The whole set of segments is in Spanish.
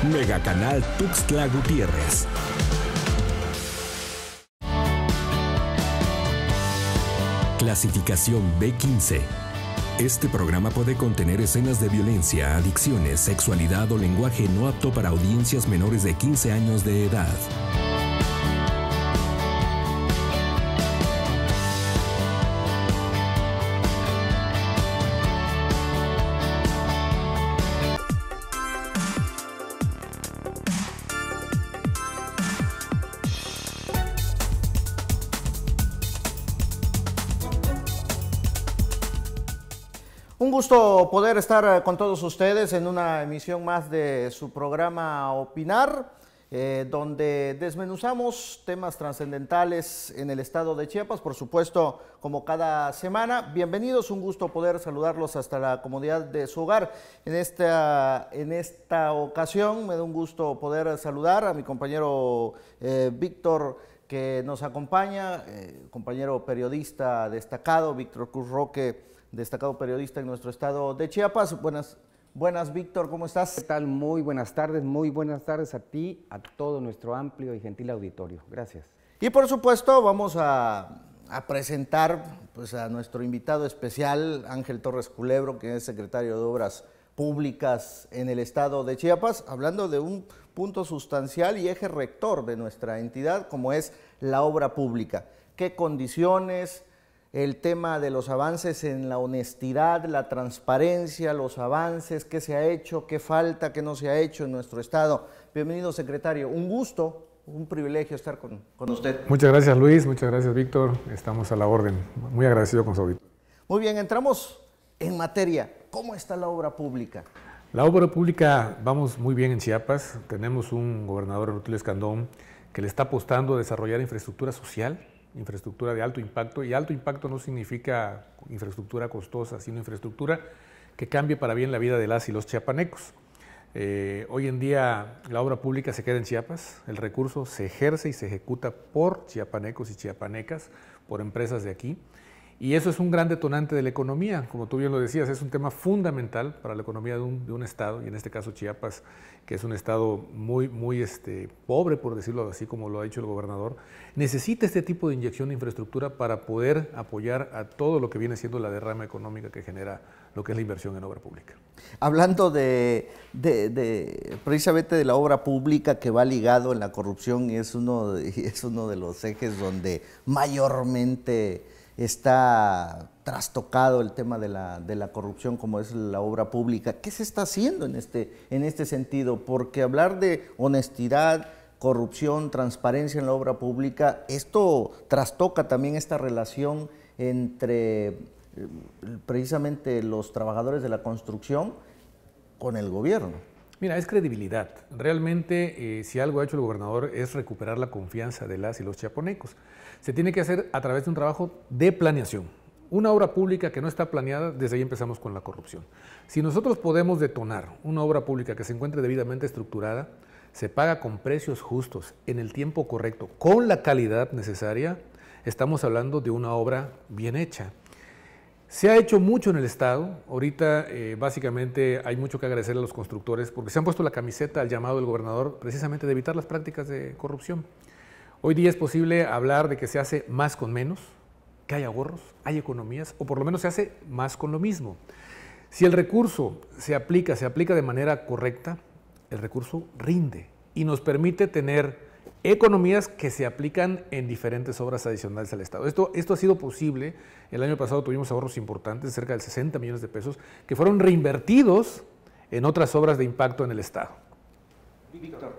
Megacanal Tuxtla Gutiérrez. Clasificación B15. Este programa puede contener escenas de violencia, adicciones, sexualidad o lenguaje no apto para audiencias menores de 15 años de edad. Un gusto poder estar con todos ustedes en una emisión más de su programa Opinar, donde desmenuzamos temas trascendentales en el estado de Chiapas, por supuesto, como cada semana. Bienvenidos, un gusto poder saludarlos hasta la comodidad de su hogar. En esta ocasión me da un gusto poder saludar a mi compañero Víctor, que nos acompaña, compañero periodista destacado, Víctor Cruz Roque, destacado periodista en nuestro estado de Chiapas. Buenas, Víctor, ¿cómo estás? ¿Qué tal? Muy buenas tardes a ti, a todo nuestro amplio y gentil auditorio. Gracias. Y por supuesto vamos a presentar pues, a nuestro invitado especial, Ángel Torres Culebro, que es secretario de Obras Públicas en el estado de Chiapas, hablando de un punto sustancial y eje rector de nuestra entidad, como es la obra pública. ¿Qué condiciones? El tema de los avances en la honestidad, la transparencia, los avances, qué se ha hecho, qué falta, qué no se ha hecho en nuestro estado. Bienvenido, secretario. Un gusto, un privilegio estar con usted. Muchas gracias, Luis. Muchas gracias, Víctor. Estamos a la orden. Muy agradecido con su auditorio. Muy bien, entramos en materia. ¿Cómo está la obra pública? La obra pública, vamos muy bien en Chiapas. Tenemos un gobernador, Rutilio Escandón, que le está apostando a desarrollar infraestructura social, infraestructura de alto impacto, y alto impacto no significa infraestructura costosa, sino infraestructura que cambie para bien la vida de las y los chiapanecos. Hoy en día la obra pública se queda en Chiapas, el recurso se ejerce y se ejecuta por chiapanecos y chiapanecas, por empresas de aquí, y eso es un gran detonante de la economía. Como tú bien lo decías, es un tema fundamental para la economía de un estado, y en este caso Chiapas, que es un estado muy pobre, por decirlo así, como lo ha dicho el gobernador, necesita este tipo de inyección de infraestructura para poder apoyar a todo lo que viene siendo la derrama económica que genera lo que es la inversión en obra pública. Hablando precisamente de la obra pública, que va ligado en la corrupción, y es uno de los ejes donde mayormente está trastocado el tema de la corrupción, como es la obra pública. ¿Qué se está haciendo en este sentido? Porque hablar de honestidad, corrupción, transparencia en la obra pública, esto trastoca también esta relación entre precisamente los trabajadores de la construcción con el gobierno. Mira, es credibilidad. Realmente, si algo ha hecho el gobernador es recuperar la confianza de las y los chiapanecos. Se tiene que hacer a través de un trabajo de planeación. Una obra pública que no está planeada, desde ahí empezamos con la corrupción. Si nosotros podemos detonar una obra pública que se encuentre debidamente estructurada, se paga con precios justos, en el tiempo correcto, con la calidad necesaria, estamos hablando de una obra bien hecha. Se ha hecho mucho en el estado. Ahorita básicamente hay mucho que agradecer a los constructores porque se han puesto la camiseta al llamado del gobernador precisamente de evitar las prácticas de corrupción. Hoy día es posible hablar de que se hace más con menos, que hay ahorros, hay economías, o por lo menos se hace más con lo mismo. Si el recurso se aplica de manera correcta, el recurso rinde y nos permite tener economías que se aplican en diferentes obras adicionales al Estado. Esto ha sido posible. El año pasado tuvimos ahorros importantes, cerca de 60 millones de pesos, que fueron reinvertidos en otras obras de impacto en el Estado. Víctor.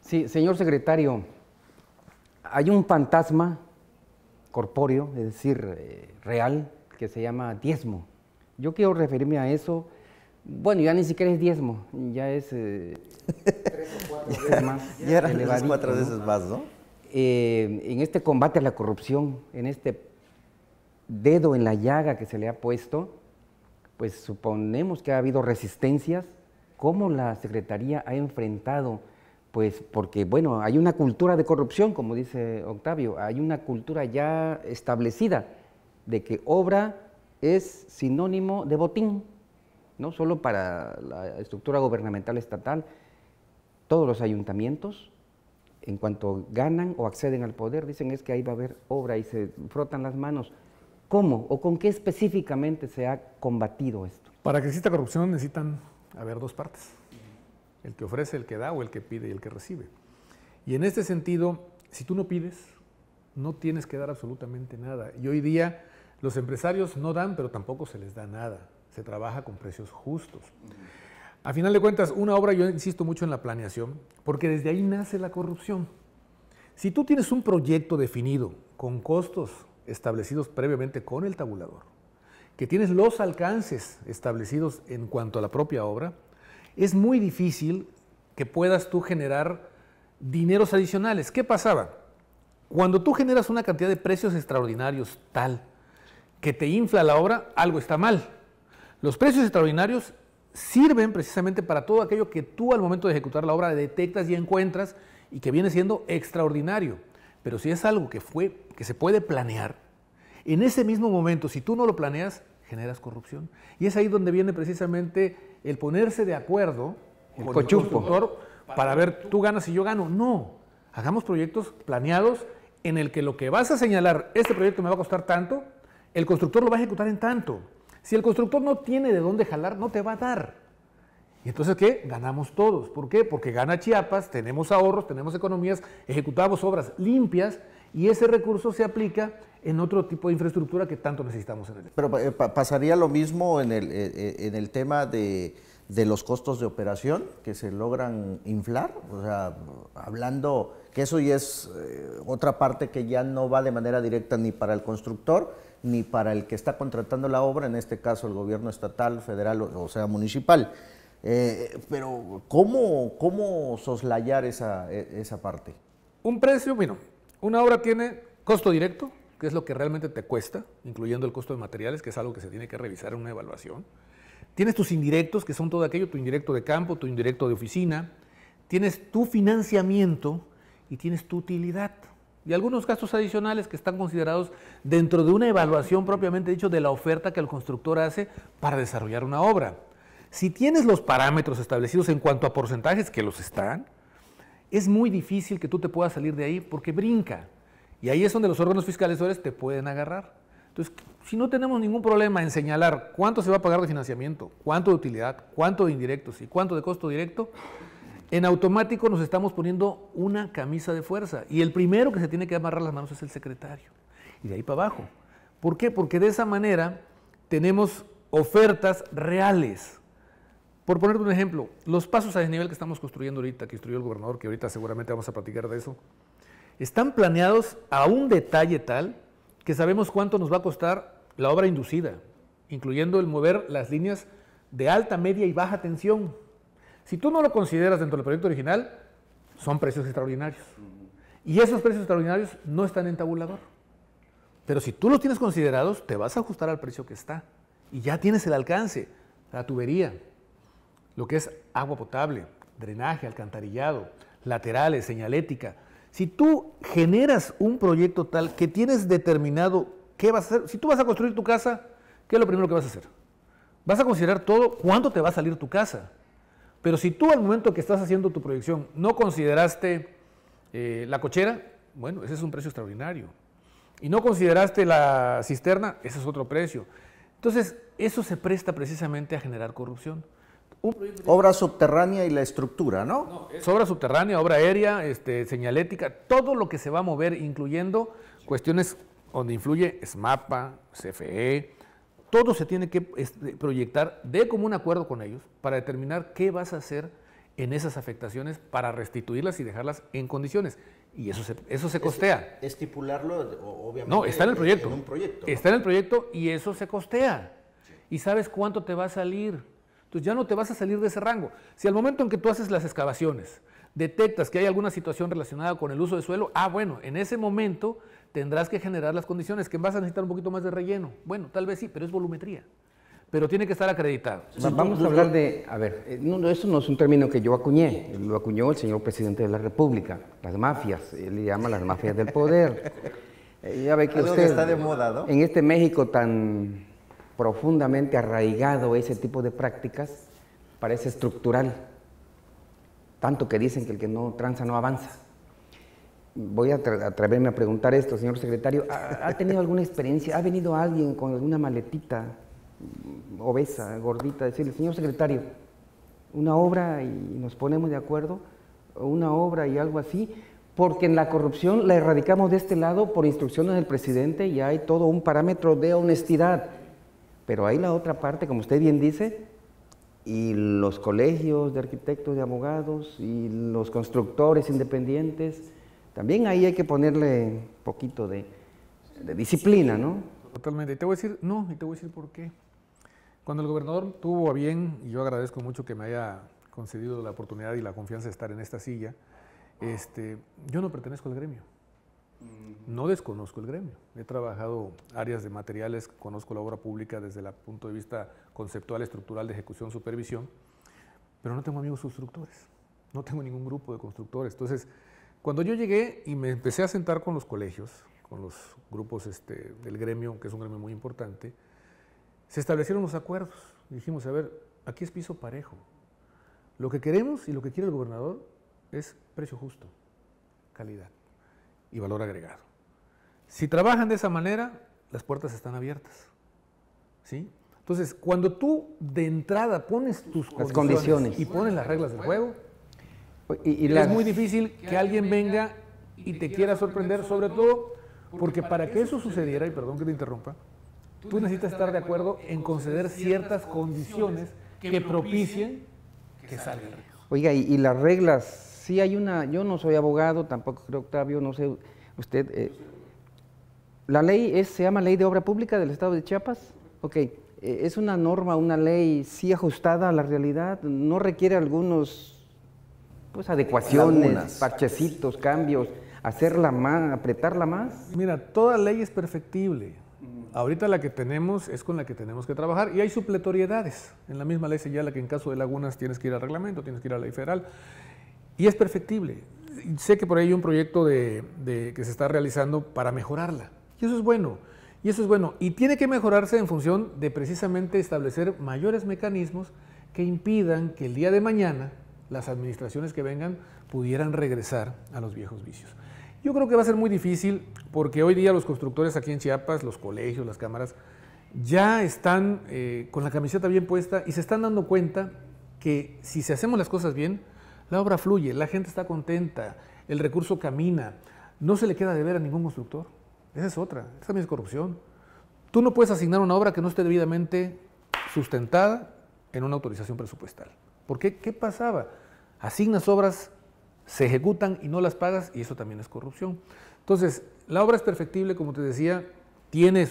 Sí, señor secretario, hay un fantasma corpóreo, es decir, real, que se llama diezmo. Yo quiero referirme a eso. Bueno, ya ni siquiera es diezmo, ya es 3 o 4 veces más. Ya eran 3 o 4 veces más, ¿no? En este combate a la corrupción, en este dedo en la llaga que se le ha puesto, pues suponemos que ha habido resistencias. ¿Cómo la Secretaría ha enfrentado? Pues porque, bueno, hay una cultura de corrupción, como dice Octavio, hay una cultura ya establecida de que obra es sinónimo de botín, no solo para la estructura gubernamental estatal. todos los ayuntamientos, en cuanto ganan o acceden al poder, dicen es que ahí va a haber obra y se frotan las manos. ¿Cómo o con qué específicamente se ha combatido esto? Para que exista corrupción necesitan haber dos partes, el que ofrece, el que da, o el que pide y el que recibe. Y en este sentido, si tú no pides, no tienes que dar absolutamente nada. Y hoy día los empresarios no dan, pero tampoco se les da nada. Se trabaja con precios justos. A final de cuentas, una obra, yo insisto mucho en la planeación, porque desde ahí nace la corrupción. Si tú tienes un proyecto definido, con costos establecidos previamente con el tabulador, que tienes los alcances establecidos en cuanto a la propia obra, es muy difícil que puedas tú generar dineros adicionales. ¿Qué pasaba? Cuando tú generas una cantidad de precios extraordinarios tal que te infla la obra, algo está mal. Los precios extraordinarios sirven precisamente para todo aquello que tú al momento de ejecutar la obra detectas y encuentras y que viene siendo extraordinario. Pero si es algo que se puede planear, en ese mismo momento, si tú no lo planeas, generas corrupción. Y es ahí donde viene precisamente el ponerse de acuerdo El con cochumpo. el constructor para ver, tú ganas y yo gano. No, hagamos proyectos planeados en el que lo que vas a señalar, este proyecto me va a costar tanto, el constructor lo va a ejecutar en tanto. Si el constructor no tiene de dónde jalar, no te va a dar. Y entonces, ¿qué? Ganamos todos. ¿Por qué? Porque gana Chiapas, tenemos ahorros, tenemos economías, ejecutamos obras limpias y ese recurso se aplica en otro tipo de infraestructura que tanto necesitamos en el Estado. Pero pasaría lo mismo en el tema de los costos de operación que se logran inflar, o sea, hablando que eso ya es otra parte que ya no va de manera directa ni para el constructor ni para el que está contratando la obra, en este caso el gobierno estatal, federal o sea municipal. Pero ¿cómo soslayar esa parte? Un precio, bueno, una obra tiene costo directo, que es lo que realmente te cuesta, incluyendo el costo de materiales, que es algo que se tiene que revisar en una evaluación. Tienes tus indirectos, que son todo aquello, tu indirecto de campo, tu indirecto de oficina. Tienes tu financiamiento y tienes tu utilidad. Y algunos gastos adicionales que están considerados dentro de una evaluación propiamente dicho de la oferta que el constructor hace para desarrollar una obra. Si tienes los parámetros establecidos en cuanto a porcentajes, que los están, es muy difícil que tú te puedas salir de ahí porque brinca. Y ahí es donde los órganos fiscalizadores te pueden agarrar. Entonces, si no tenemos ningún problema en señalar cuánto se va a pagar de financiamiento, cuánto de utilidad, cuánto de indirectos y cuánto de costo directo, en automático nos estamos poniendo una camisa de fuerza. Y el primero que se tiene que amarrar las manos es el secretario. Y de ahí para abajo. ¿Por qué? Porque de esa manera tenemos ofertas reales. Por ponerte un ejemplo, los pasos a desnivel que estamos construyendo ahorita, que instruyó el gobernador, que ahorita seguramente vamos a platicar de eso, están planeados a un detalle tal que sabemos cuánto nos va a costar la obra inducida, incluyendo el mover las líneas de alta, media y baja tensión. Si tú no lo consideras dentro del proyecto original, son precios extraordinarios. Y esos precios extraordinarios no están en tabulador. Pero si tú los tienes considerados, te vas a ajustar al precio que está. Y ya tienes el alcance, la tubería, lo que es agua potable, drenaje, alcantarillado, laterales, señalética. Si tú generas un proyecto tal que tienes determinado qué vas a hacer, si tú vas a construir tu casa, ¿qué es lo primero que vas a hacer? Vas a considerar todo cuánto te va a salir tu casa. Pero si tú al momento que estás haciendo tu proyección no consideraste la cochera, bueno, ese es un precio extraordinario. Y no consideraste la cisterna, ese es otro precio. Entonces, eso se presta precisamente a generar corrupción. Obra subterránea y la estructura, ¿no? No, es obra subterránea, obra aérea, señalética, todo lo que se va a mover, incluyendo cuestiones donde influye SMAPA, CFE, todo se tiene que proyectar de común acuerdo con ellos para determinar qué vas a hacer en esas afectaciones para restituirlas y dejarlas en condiciones. Y eso se costea. Estipularlo, obviamente. No, está en el proyecto. En un proyecto, ¿no? Está en el proyecto y eso se costea. Sí. Y sabes cuánto te va a salir. Entonces ya no te vas a salir de ese rango. Si al momento en que tú haces las excavaciones detectas que hay alguna situación relacionada con el uso de suelo, bueno, en ese momento tendrás que generar las condiciones, que vas a necesitar un poquito más de relleno. Bueno, tal vez sí, pero es volumetría. Pero tiene que estar acreditado. Vamos a hablar de, eso no es un término que yo acuñé, lo acuñó el señor presidente de la República, las mafias, él le llama las mafias del poder. Ya ve que algo usted, que está de moda, ¿no? En este México tan profundamente arraigado ese tipo de prácticas, parece estructural. tanto que dicen que el que no tranza no avanza. Voy a atreverme a preguntar esto, señor secretario. ¿Ha tenido alguna experiencia? ¿Ha venido alguien con alguna maletita obesa, gordita, a decirle, señor secretario, una obra y nos ponemos de acuerdo, o una obra y algo así? Porque en la corrupción la erradicamos de este lado por instrucciones del presidente y hay todo un parámetro de honestidad. Pero hay la otra parte, como usted bien dice, y los colegios de arquitectos, de abogados, y los constructores independientes, también ahí hay que ponerle un poquito de disciplina, ¿no? Totalmente. Y te voy a decir, no, y te voy a decir por qué. Cuando el gobernador tuvo a bien, y yo agradezco mucho que me haya concedido la oportunidad y la confianza de estar en esta silla, yo no pertenezco al gremio. No desconozco el gremio. He trabajado áreas de materiales, conozco la obra pública desde el punto de vista conceptual, estructural, de ejecución, supervisión, pero no tengo amigos constructores, no tengo ningún grupo de constructores. Entonces, cuando yo llegué y me empecé a sentar con los colegios, con los grupos del gremio, que es un gremio muy importante, se establecieron los acuerdos. Dijimos, a ver, aquí es piso parejo. Lo que queremos y lo que quiere el gobernador es precio justo, calidad y valor agregado. Si trabajan de esa manera, las puertas están abiertas, ¿sí? Entonces, cuando tú de entrada pones tus condiciones y pones las reglas del juego, es muy difícil que alguien venga y te quiera sorprender, sobre todo porque para que eso sucediera, y perdón que te interrumpa, tú necesitas estar de acuerdo en conceder ciertas condiciones que propicien que salga. Oiga, y las reglas, sí hay una, yo no soy abogado, tampoco creo, Octavio, no sé usted, la ley se llama Ley de Obra Pública del Estado de Chiapas, ok, es una norma, una ley sí ajustada a la realidad, no requiere algunos pues adecuaciones, parchecitos, cambios, hacerla más, apretarla más. Mira, toda ley es perfectible. Ahorita la que tenemos es con la que tenemos que trabajar y hay supletoriedades. En la misma ley señala que en caso de lagunas tienes que ir al reglamento, tienes que ir a la ley federal y es perfectible. Sé que por ahí hay un proyecto que se está realizando para mejorarla y eso es bueno. Y tiene que mejorarse en función de precisamente establecer mayores mecanismos que impidan que el día de mañana las administraciones que vengan pudieran regresar a los viejos vicios. Yo creo que va a ser muy difícil porque hoy día los constructores aquí en Chiapas, los colegios, las cámaras, ya están con la camiseta bien puesta y se están dando cuenta que si se hacemos las cosas bien, la obra fluye, la gente está contenta, el recurso camina, no se le queda de ver a ningún constructor. Esa es otra, esa también es corrupción. Tú no puedes asignar una obra que no esté debidamente sustentada en una autorización presupuestal. ¿Por qué? ¿Qué pasaba? Asignas obras, se ejecutan y no las pagas y eso también es corrupción. Entonces, la obra es perfectible, como te decía, tiene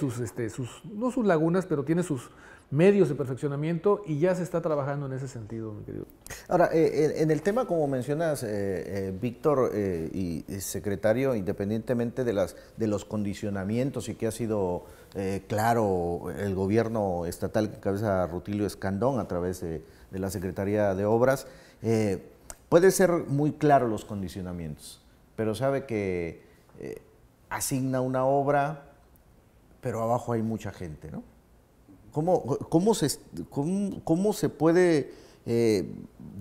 no sus lagunas, pero tiene sus medios de perfeccionamiento y ya se está trabajando en ese sentido, mi querido. Ahora, en el tema, como mencionas, Víctor y secretario, independientemente de los condicionamientos y que ha sido claro el gobierno estatal que encabeza Rutilio Escandón a través de la Secretaría de Obras, puede ser muy claro los condicionamientos, pero sabe que asigna una obra, pero abajo hay mucha gente, ¿no? ¿Cómo se puede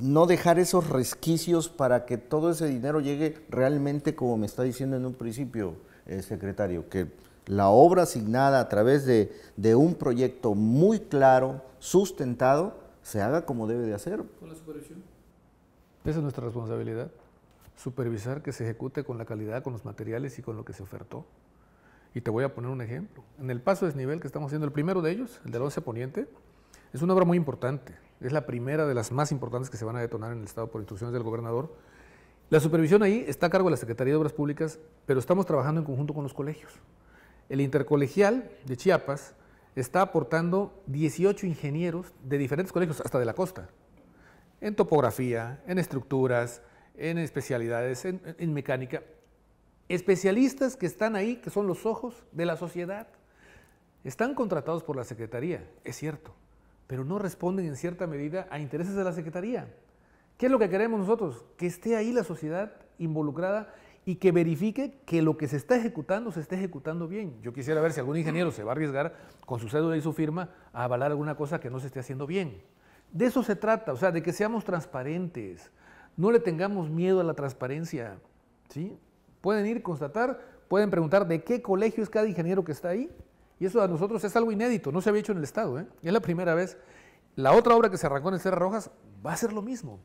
no dejar esos resquicios para que todo ese dinero llegue realmente, como me está diciendo en un principio, secretario, que la obra asignada a través de un proyecto muy claro, sustentado, se haga como debe de hacer? Con la supervisión. Esa es nuestra responsabilidad, supervisar que se ejecute con la calidad, con los materiales y con lo que se ofertó. Y te voy a poner un ejemplo. En el paso desnivel que estamos haciendo, el primero de ellos, el de la 11 Poniente, es una obra muy importante. Es la primera de las más importantes que se van a detonar en el Estado por instrucciones del gobernador. La supervisión ahí está a cargo de la Secretaría de Obras Públicas, pero estamos trabajando en conjunto con los colegios. El intercolegial de Chiapas está aportando 18 ingenieros de diferentes colegios, hasta de la costa, en topografía, en estructuras, en especialidades, en mecánica. Especialistas que están ahí, que son los ojos de la sociedad. Están contratados por la Secretaría, es cierto, pero no responden en cierta medida a intereses de la Secretaría. ¿Qué es lo que queremos nosotros? Que esté ahí la sociedad involucrada y que verifique que lo que se está ejecutando se esté ejecutando bien. Yo quisiera ver si algún ingeniero se va a arriesgar con su cédula y su firma a avalar alguna cosa que no se esté haciendo bien. De eso se trata, o sea, de que seamos transparentes, No le tengamos miedo a la transparencia, ¿sí? Pueden ir, constatar, pueden preguntar de qué colegio es cada ingeniero que está ahí. Y eso a nosotros es algo inédito, no se había hecho en el Estado, ¿eh? Es la primera vez. La otra obra que se arrancó en el Sierra Rojas va a ser lo mismo.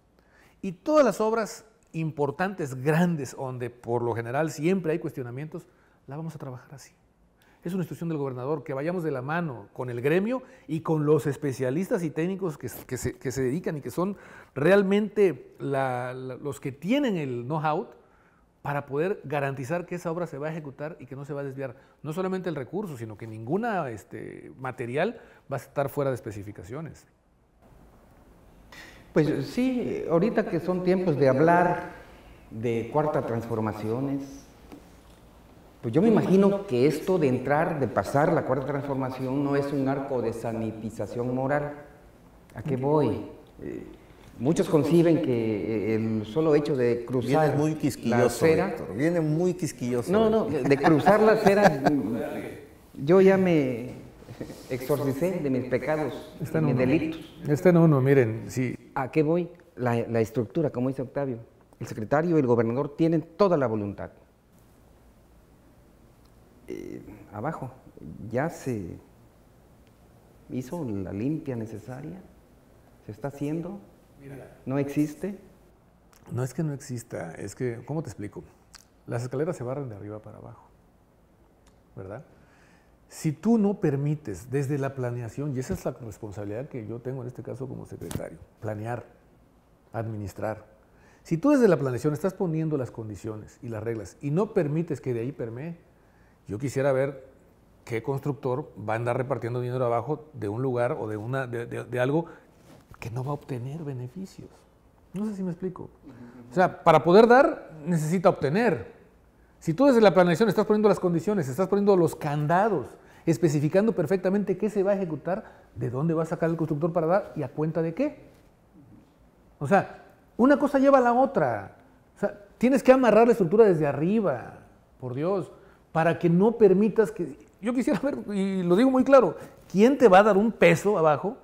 Y todas las obras importantes, grandes, donde por lo general siempre hay cuestionamientos, la vamos a trabajar así. Es una instrucción del gobernador, que vayamos de la mano con el gremio y con los especialistas y técnicos que se dedican y que son realmente los que tienen el know-how para poder garantizar que esa obra se va a ejecutar y que no se va a desviar no solamente el recurso, sino que ninguna material va a estar fuera de especificaciones. Pues sí, ahorita que son tiempos de hablar de cuarta transformaciones, pues yo me imagino que esto de entrar, de pasar la cuarta transformación no es un arco de sanitización moral. ¿A qué voy? Muchos conciben que el solo hecho de cruzar Viene muy quisquilloso, la acera... Víctor, viene muy quisquilloso. No, de cruzar la acera, yo ya me exorcicé de mis pecados, de mis delitos. Está en uno, miren, sí. ¿A qué voy? La estructura, como dice Octavio. El secretario y el gobernador tienen toda la voluntad. Abajo ya se hizo la limpia necesaria, se está haciendo, no existe. No es que no exista, es que, ¿cómo te explico? Las escaleras se barren de arriba para abajo, ¿verdad? Si tú no permites desde la planeación, y esa es la responsabilidad que yo tengo en este caso como secretario, planear, administrar. Si tú desde la planeación estás poniendo las condiciones y las reglas y no permites que de ahí permee, yo quisiera ver qué constructor va a andar repartiendo dinero abajo de un lugar o de algo que no va a obtener beneficios. No sé si me explico. O sea, para poder dar, necesita obtener. Si tú desde la planeación estás poniendo las condiciones, estás poniendo los candados, especificando perfectamente qué se va a ejecutar, de dónde va a sacar el constructor para dar y a cuenta de qué. O sea, una cosa lleva a la otra. O sea, tienes que amarrar la estructura desde arriba, por Dios, para que no permitas que... Yo quisiera ver, y lo digo muy claro, ¿quién te va a dar un peso abajo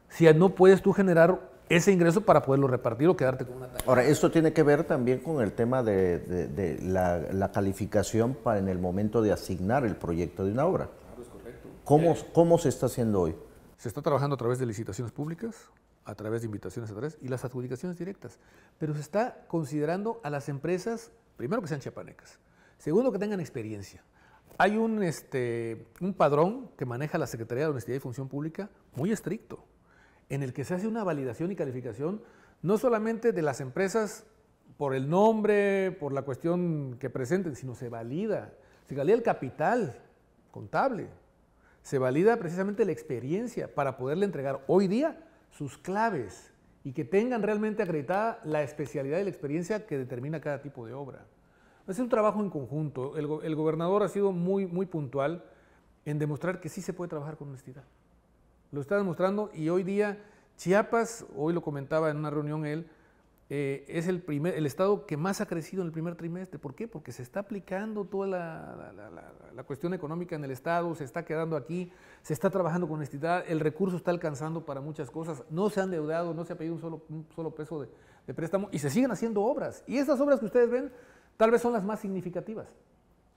si no puedes tú generar ese ingreso para poderlo repartir o quedarte con una tarea? Ahora, esto tiene que ver también con el tema de la calificación para en el momento de asignar el proyecto de una obra. Claro, es correcto. ¿Cómo se está haciendo hoy? Se está trabajando a través de licitaciones públicas, a través de invitaciones a través y las adjudicaciones directas, pero se está considerando a las empresas, primero que sean chiapanecas, segundo que tengan experiencia. Hay un padrón que maneja la Secretaría de Honestidad y Función Pública muy estricto, en el que se hace una validación y calificación no solamente de las empresas por el nombre, por la cuestión que presenten, sino se valida el capital contable, se valida precisamente la experiencia para poderle entregar hoy día sus claves y que tengan realmente acreditada la especialidad y la experiencia que determina cada tipo de obra. Es un trabajo en conjunto. El gobernador ha sido muy, muy puntual en demostrar que sí se puede trabajar con honestidad. Lo está demostrando y hoy día Chiapas, hoy lo comentaba en una reunión él, es el estado que más ha crecido en el primer trimestre. ¿Por qué? Porque se está aplicando toda la cuestión económica en el estado, se está quedando aquí, se está trabajando con honestidad, el recurso está alcanzando para muchas cosas, no se han endeudado, no se ha pedido un solo peso de préstamo y se siguen haciendo obras. Y esas obras que ustedes ven tal vez son las más significativas,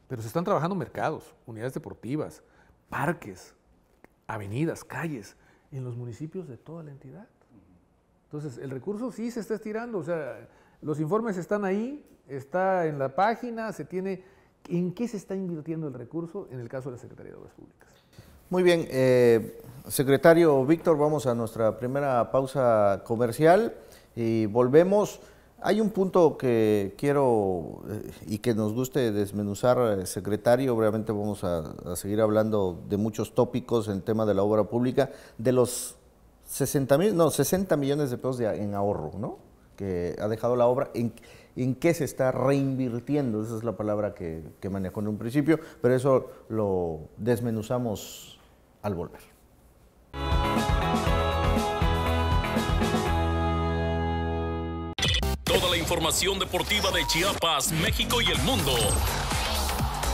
pero se están trabajando mercados, unidades deportivas, parques, avenidas, calles, en los municipios de toda la entidad. Entonces, el recurso sí se está estirando, o sea, los informes están ahí, está en la página, se tiene... ¿En qué se está invirtiendo el recurso en el caso de la Secretaría de Obras Públicas? Muy bien, secretario Víctor, vamos a nuestra primera pausa comercial y volvemos. Hay un punto que quiero y que nos guste desmenuzar, secretario. Obviamente vamos a seguir hablando de muchos tópicos en el tema de la obra pública, de los 60 millones de pesos en ahorro, ¿no? Que ha dejado la obra. ¿En qué se está reinvirtiendo? Esa es la palabra que manejó en un principio, pero eso lo desmenuzamos al volver. Toda la información deportiva de Chiapas, México y el mundo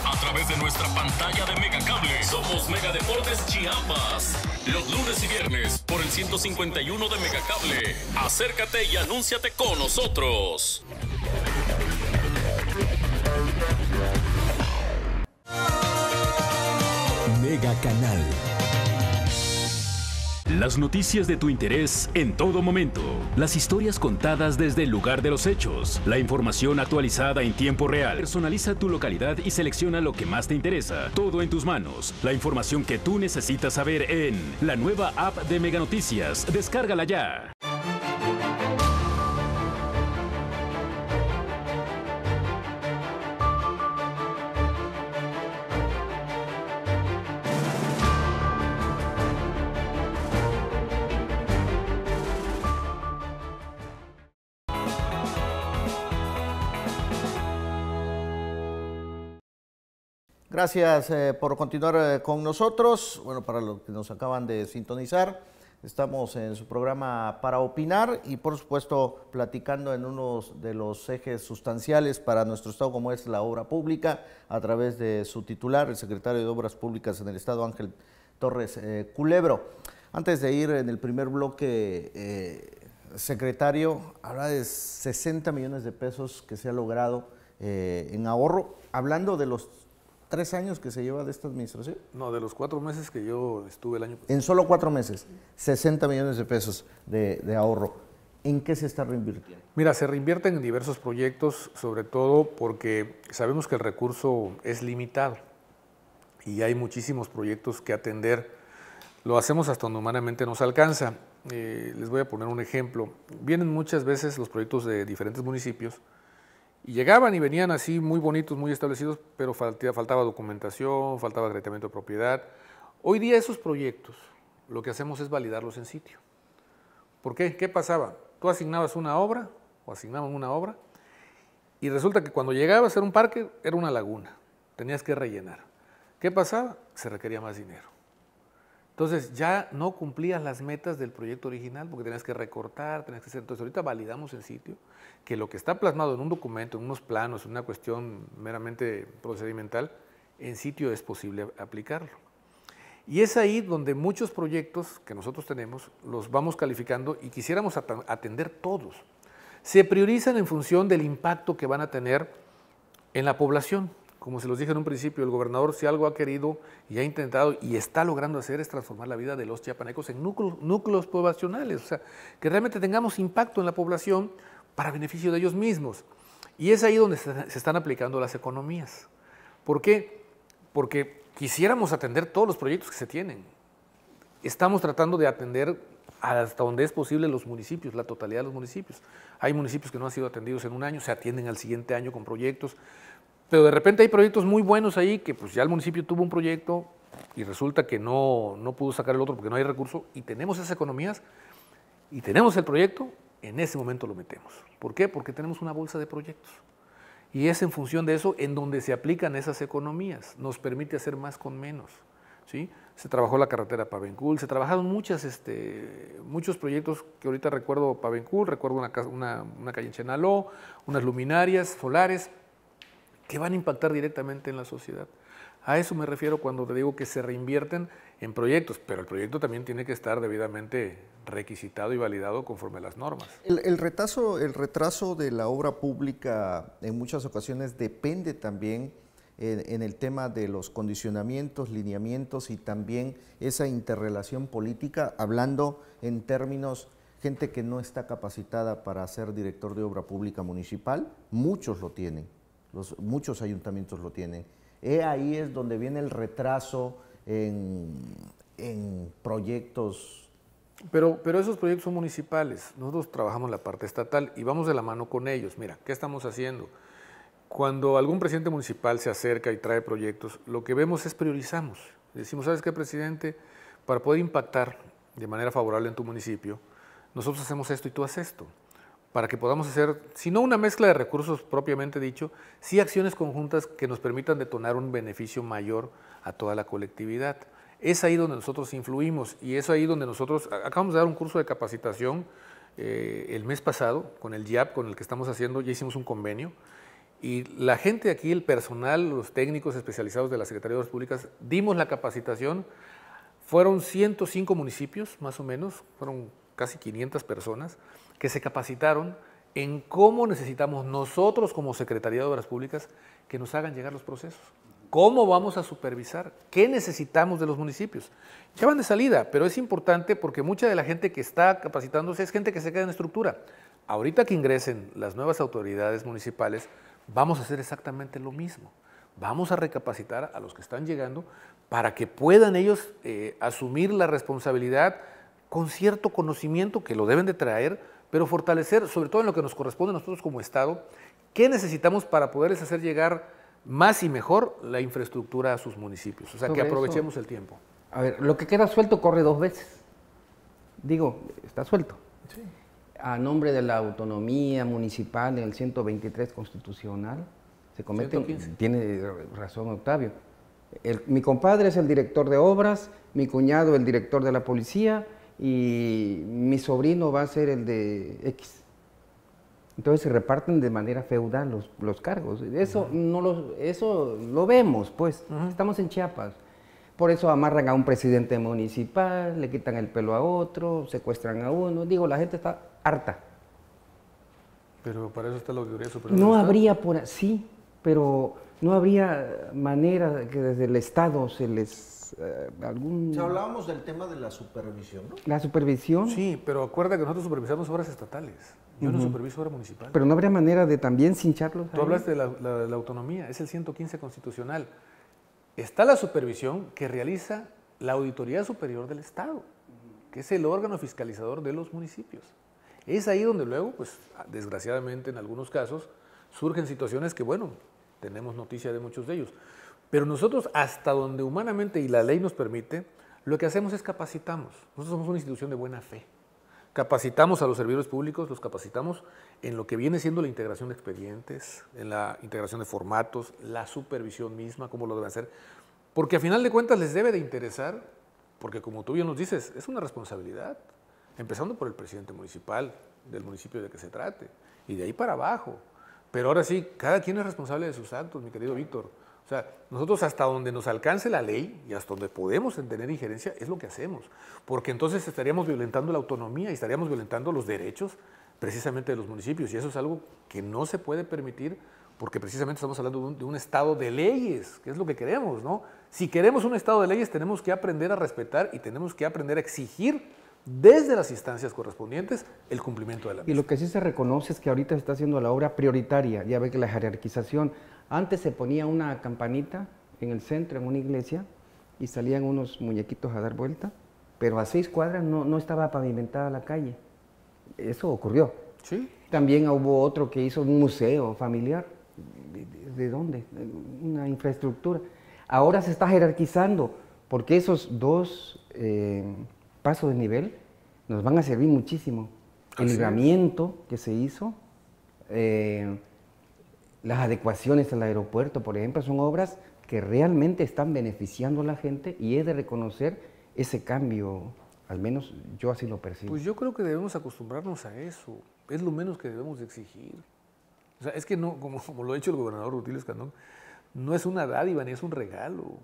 a través de nuestra pantalla de Megacable. Somos Mega Deportes Chiapas. Los lunes y viernes por el 151 de Megacable. Acércate y anúnciate con nosotros. Mega Canal. Las noticias de tu interés en todo momento. Las historias contadas desde el lugar de los hechos. La información actualizada en tiempo real. Personaliza tu localidad y selecciona lo que más te interesa. Todo en tus manos. La información que tú necesitas saber en la nueva app de Mega Noticias. Descárgala ya. Gracias por continuar con nosotros. Bueno, para los que nos acaban de sintonizar, estamos en su programa Para Opinar y por supuesto platicando en uno de los ejes sustanciales para nuestro estado, como es la obra pública, a través de su titular, el secretario de Obras Públicas en el estado, Ángel Torres Culebro. Antes de ir en el primer bloque, secretario, habla de 60 millones de pesos que se ha logrado en ahorro, hablando de los 3 años que se lleva de esta administración. No, de los 4 meses que yo estuve el año pasado. En solo 4 meses, 60 millones de pesos de ahorro. ¿En qué se está reinvirtiendo? Mira, se reinvierten en diversos proyectos, sobre todo porque sabemos que el recurso es limitado y hay muchísimos proyectos que atender. Lo hacemos hasta donde humanamente nos alcanza. Les voy a poner un ejemplo. Vienen muchas veces los proyectos de diferentes municipios y llegaban y venían así muy bonitos, muy establecidos, pero faltaba documentación, faltaba acreditamiento de propiedad. Hoy día esos proyectos, lo que hacemos es validarlos en sitio. ¿Por qué? ¿Qué pasaba? Tú asignabas una obra, o asignaban una obra, y resulta que cuando llegaba a ser un parque, era una laguna, tenías que rellenar. ¿Qué pasaba? Se requería más dinero. Entonces ya no cumplías las metas del proyecto original porque tenías que recortar, tenías que hacer. Entonces ahorita validamos en sitio que lo que está plasmado en un documento, en unos planos, en una cuestión meramente procedimental, en sitio es posible aplicarlo. Y es ahí donde muchos proyectos que nosotros tenemos los vamos calificando y quisiéramos atender todos. Se priorizan en función del impacto que van a tener en la población. Como se los dije en un principio, el gobernador si algo ha querido y ha intentado y está logrando hacer es transformar la vida de los chiapanecos en núcleos poblacionales, o sea, que realmente tengamos impacto en la población para beneficio de ellos mismos. Y es ahí donde se están aplicando las economías. ¿Por qué? Porque quisiéramos atender todos los proyectos que se tienen. Estamos tratando de atender hasta donde es posible los municipios, la totalidad de los municipios. Hay municipios que no han sido atendidos en un año, se atienden al siguiente año con proyectos. Pero de repente hay proyectos muy buenos ahí que pues ya el municipio tuvo un proyecto y resulta que no pudo sacar el otro porque no hay recurso y tenemos esas economías y tenemos el proyecto, en ese momento lo metemos. ¿Por qué? Porque tenemos una bolsa de proyectos y es en función de eso en donde se aplican esas economías, nos permite hacer más con menos, ¿sí? Se trabajó la carretera Pavencul, se trabajaron muchos proyectos que ahorita recuerdo Pavencul, recuerdo una calle en Chenaló, unas luminarias solares, que van a impactar directamente en la sociedad. A eso me refiero cuando te digo que se reinvierten en proyectos, pero el proyecto también tiene que estar debidamente requisitado y validado conforme a las normas. El retraso de la obra pública en muchas ocasiones depende también en el tema de los condicionamientos, lineamientos y también esa interrelación política, hablando en términos gente que no está capacitada para ser director de obra pública municipal, muchos lo tienen. Muchos ayuntamientos lo tienen. Ahí es donde viene el retraso en proyectos. Pero esos proyectos son municipales. Nosotros trabajamos la parte estatal y vamos de la mano con ellos. Mira, ¿qué estamos haciendo? Cuando algún presidente municipal se acerca y trae proyectos, lo que vemos es priorizamos. Decimos, ¿sabes qué, presidente? Para poder impactar de manera favorable en tu municipio, nosotros hacemos esto y tú haces esto. Para que podamos hacer, si no una mezcla de recursos propiamente dicho, sí acciones conjuntas que nos permitan detonar un beneficio mayor a toda la colectividad. Es ahí donde nosotros influimos y es ahí donde nosotros, acabamos de dar un curso de capacitación el mes pasado con el IAP, con el que estamos haciendo, ya hicimos un convenio Y la gente aquí, el personal, los técnicos especializados de la Secretaría de Obras Públicas, dimos la capacitación. Fueron 105 municipios, más o menos, fueron casi 500 personas que se capacitaron en cómo necesitamos nosotros como Secretaría de Obras Públicas que nos hagan llegar los procesos. ¿Cómo vamos a supervisar? ¿Qué necesitamos de los municipios? Ya van de salida, pero es importante porque mucha de la gente que está capacitándose es gente que se queda en estructura. Ahorita que ingresen las nuevas autoridades municipales, vamos a hacer exactamente lo mismo. Vamos a recapacitar a los que están llegando para que puedan ellos asumir la responsabilidad con cierto conocimiento que lo deben de traer, pero fortalecer, sobre todo en lo que nos corresponde a nosotros como Estado, qué necesitamos para poderles hacer llegar más y mejor la infraestructura a sus municipios. O sea, que aprovechemos el tiempo. A ver, lo que queda suelto corre 2 veces. Digo, está suelto. Sí. A nombre de la autonomía municipal en el 123 constitucional, se cometen, 115. Tiene razón Octavio. Mi compadre es el director de obras, mi cuñado el director de la policía y mi sobrino va a ser el de X. Entonces se reparten de manera feudal los cargos. Eso, eso lo vemos, pues. Estamos en Chiapas. Por eso amarran a un presidente municipal, le quitan el pelo a otro, secuestran a uno. Digo, la gente está harta. Pero para eso está la Auditoría Superior. No habría sí, pero no habría manera que desde el Estado se les... Si hablábamos del tema de la supervisión, ¿no? La supervisión. Sí, pero acuerda que nosotros supervisamos obras estatales. Yo no superviso obra municipal. Pero no habría manera de también cincharlos. Tú hablaste de la autonomía, es el 115 constitucional. Está la supervisión que realiza la Auditoría Superior del Estado, que es el órgano fiscalizador de los municipios. Es ahí donde luego, pues, desgraciadamente en algunos casos, surgen situaciones que, bueno, tenemos noticia de muchos de ellos. Pero nosotros, hasta donde humanamente y la ley nos permite, lo que hacemos es capacitamos. Nosotros somos una institución de buena fe. Capacitamos a los servidores públicos, los capacitamos en lo que viene siendo la integración de expedientes, en la integración de formatos, la supervisión misma, cómo lo deben hacer. Porque a final de cuentas les debe de interesar, porque como tú bien nos dices, es una responsabilidad, empezando por el presidente municipal, del municipio de que se trate, y de ahí para abajo. Pero ahora sí, cada quien es responsable de sus actos, mi querido Víctor. O sea, nosotros hasta donde nos alcance la ley y hasta donde podemos tener injerencia es lo que hacemos, porque entonces estaríamos violentando la autonomía y estaríamos violentando los derechos precisamente de los municipios, y eso es algo que no se puede permitir porque precisamente estamos hablando de un estado de leyes, que es lo que queremos, ¿no? Si queremos un estado de leyes tenemos que aprender a respetar y tenemos que aprender a exigir desde las instancias correspondientes el cumplimiento de la misma. Y lo que sí se reconoce es que ahorita se está haciendo la obra prioritaria, ya ve que la jerarquización, antes se ponía una campanita en el centro, en una iglesia, y salían unos muñequitos a dar vuelta, pero a 6 cuadras no estaba pavimentada la calle. Eso ocurrió. Sí. También hubo otro que hizo un museo familiar. ¿De dónde? Una infraestructura. Ahora se está jerarquizando, porque esos 2 pasos de nivel nos van a servir muchísimo. El libramiento que se hizo, las adecuaciones al aeropuerto, por ejemplo, son obras que realmente están beneficiando a la gente y es de reconocer ese cambio, al menos yo así lo percibo. Pues yo creo que debemos acostumbrarnos a eso, es lo menos que debemos de exigir. O sea, es que no, como lo ha dicho el gobernador Rutilio Escandón, no es una dádiva ni es un regalo,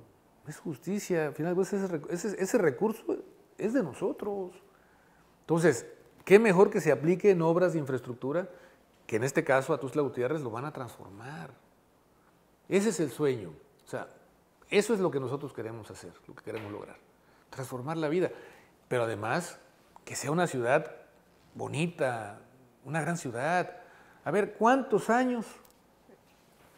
es justicia. Al final, pues, ese recurso es de nosotros. Entonces, ¿qué mejor que se aplique en obras de infraestructura que en este caso a Tuxtla Gutiérrez lo van a transformar? Ese es el sueño. O sea, eso es lo que nosotros queremos hacer, lo que queremos lograr. Transformar la vida. Pero además, que sea una ciudad bonita, una gran ciudad. A ver, ¿cuántos años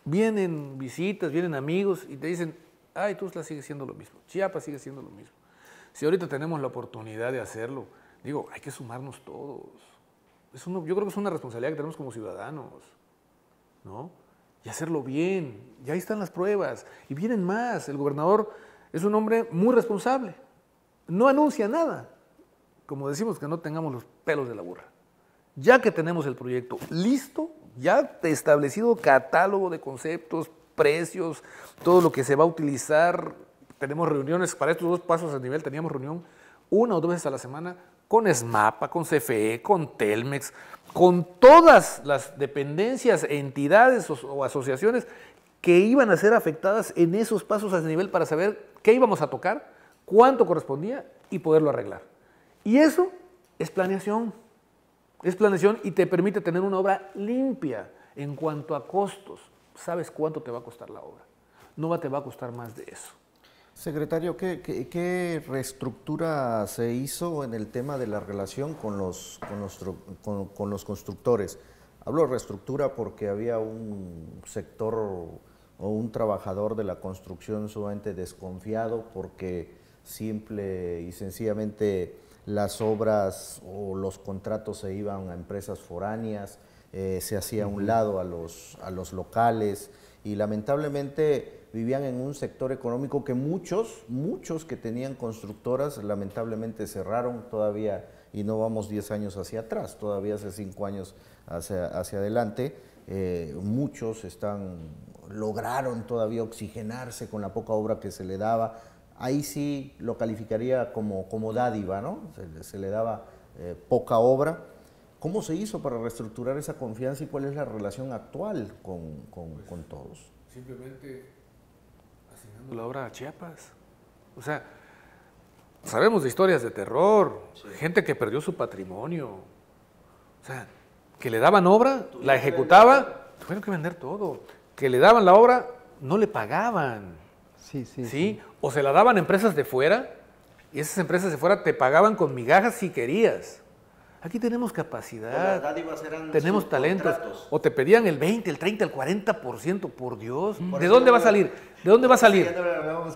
vienen visitas, vienen amigos y te dicen, ay, Tuxtla sigue siendo lo mismo, Chiapas sigue siendo lo mismo? Si ahorita tenemos la oportunidad de hacerlo, digo, hay que sumarnos todos. Yo creo que es una responsabilidad que tenemos como ciudadanos, ¿no? Y hacerlo bien. Y ahí están las pruebas. Y vienen más. El gobernador es un hombre muy responsable. No anuncia nada. Como decimos, que no tengamos los pelos de la burra. Ya que tenemos el proyecto listo, ya establecido catálogo de conceptos, precios, todo lo que se va a utilizar. Tenemos reuniones para estos 2 pasos a nivel, teníamos reunión 1 o 2 veces a la semana con SMAPA, con CFE, con Telmex, con todas las dependencias, entidades o asociaciones que iban a ser afectadas en esos pasos a ese nivel para saber qué íbamos a tocar, cuánto correspondía y poderlo arreglar. Y eso es planeación y te permite tener una obra limpia en cuanto a costos. Sabes cuánto te va a costar la obra, no te va a costar más de eso. Secretario, ¿qué reestructura se hizo en el tema de la relación con los constructores? Hablo de reestructura porque había un sector o un trabajador de la construcción sumamente desconfiado porque simple y sencillamente las obras o los contratos se iban a empresas foráneas, se hacía a un lado a los locales y lamentablemente vivían en un sector económico que muchos que tenían constructoras lamentablemente cerraron todavía, y no vamos 10 años hacia atrás, todavía hace 5 años hacia adelante, muchos lograron todavía oxigenarse con la poca obra que se le daba. Ahí sí lo calificaría como dádiva, ¿no? Se le daba poca obra. ¿Cómo se hizo para reestructurar esa confianza y cuál es la relación actual con todos? Simplemente asignando la obra a Chiapas. O sea, sabemos de historias de terror, gente que perdió su patrimonio. O sea, que le daban obra, la ejecutaba, tuvieron que vender todo. Que le daban la obra, no le pagaban. Sí. O se la daban a empresas de fuera, y esas empresas de fuera te pagaban con migajas si querías. Aquí tenemos capacidad, tenemos talentos, o te pedían el 20, el 30, el 40%, por Dios. ¿De dónde va a salir? ¿De dónde va a salir?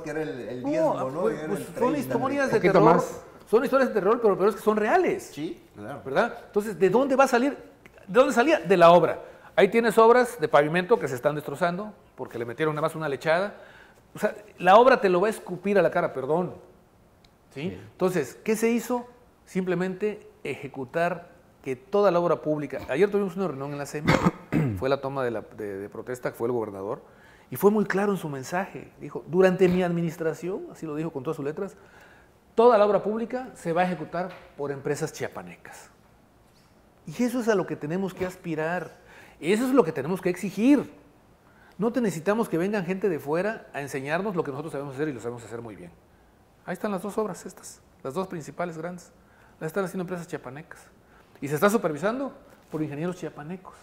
Que era el diezmo, ¿no? Pues son historias de terror, son historias de terror, pero es que son reales. Sí, claro. ¿Verdad? Entonces, ¿de dónde va a salir? ¿De dónde salía? De la obra. Ahí tienes obras de pavimento que se están destrozando, porque le metieron nada más una lechada. O sea, la obra te lo va a escupir a la cara, perdón. ¿Sí? Entonces, ¿qué se hizo? Simplemente ejecutar que toda la obra pública. Ayer tuvimos una reunión en la SEMA, fue la toma de protesta, que fue el gobernador, y fue muy claro en su mensaje. Dijo, durante mi administración, así lo dijo con todas sus letras, toda la obra pública se va a ejecutar por empresas chiapanecas. Y eso es a lo que tenemos que aspirar, eso es lo que tenemos que exigir. No necesitamos que vengan gente de fuera a enseñarnos lo que nosotros sabemos hacer y lo sabemos hacer muy bien. Ahí están las dos obras estas, las dos principales grandes. Las están haciendo empresas chiapanecas. Y se está supervisando por ingenieros chiapanecos.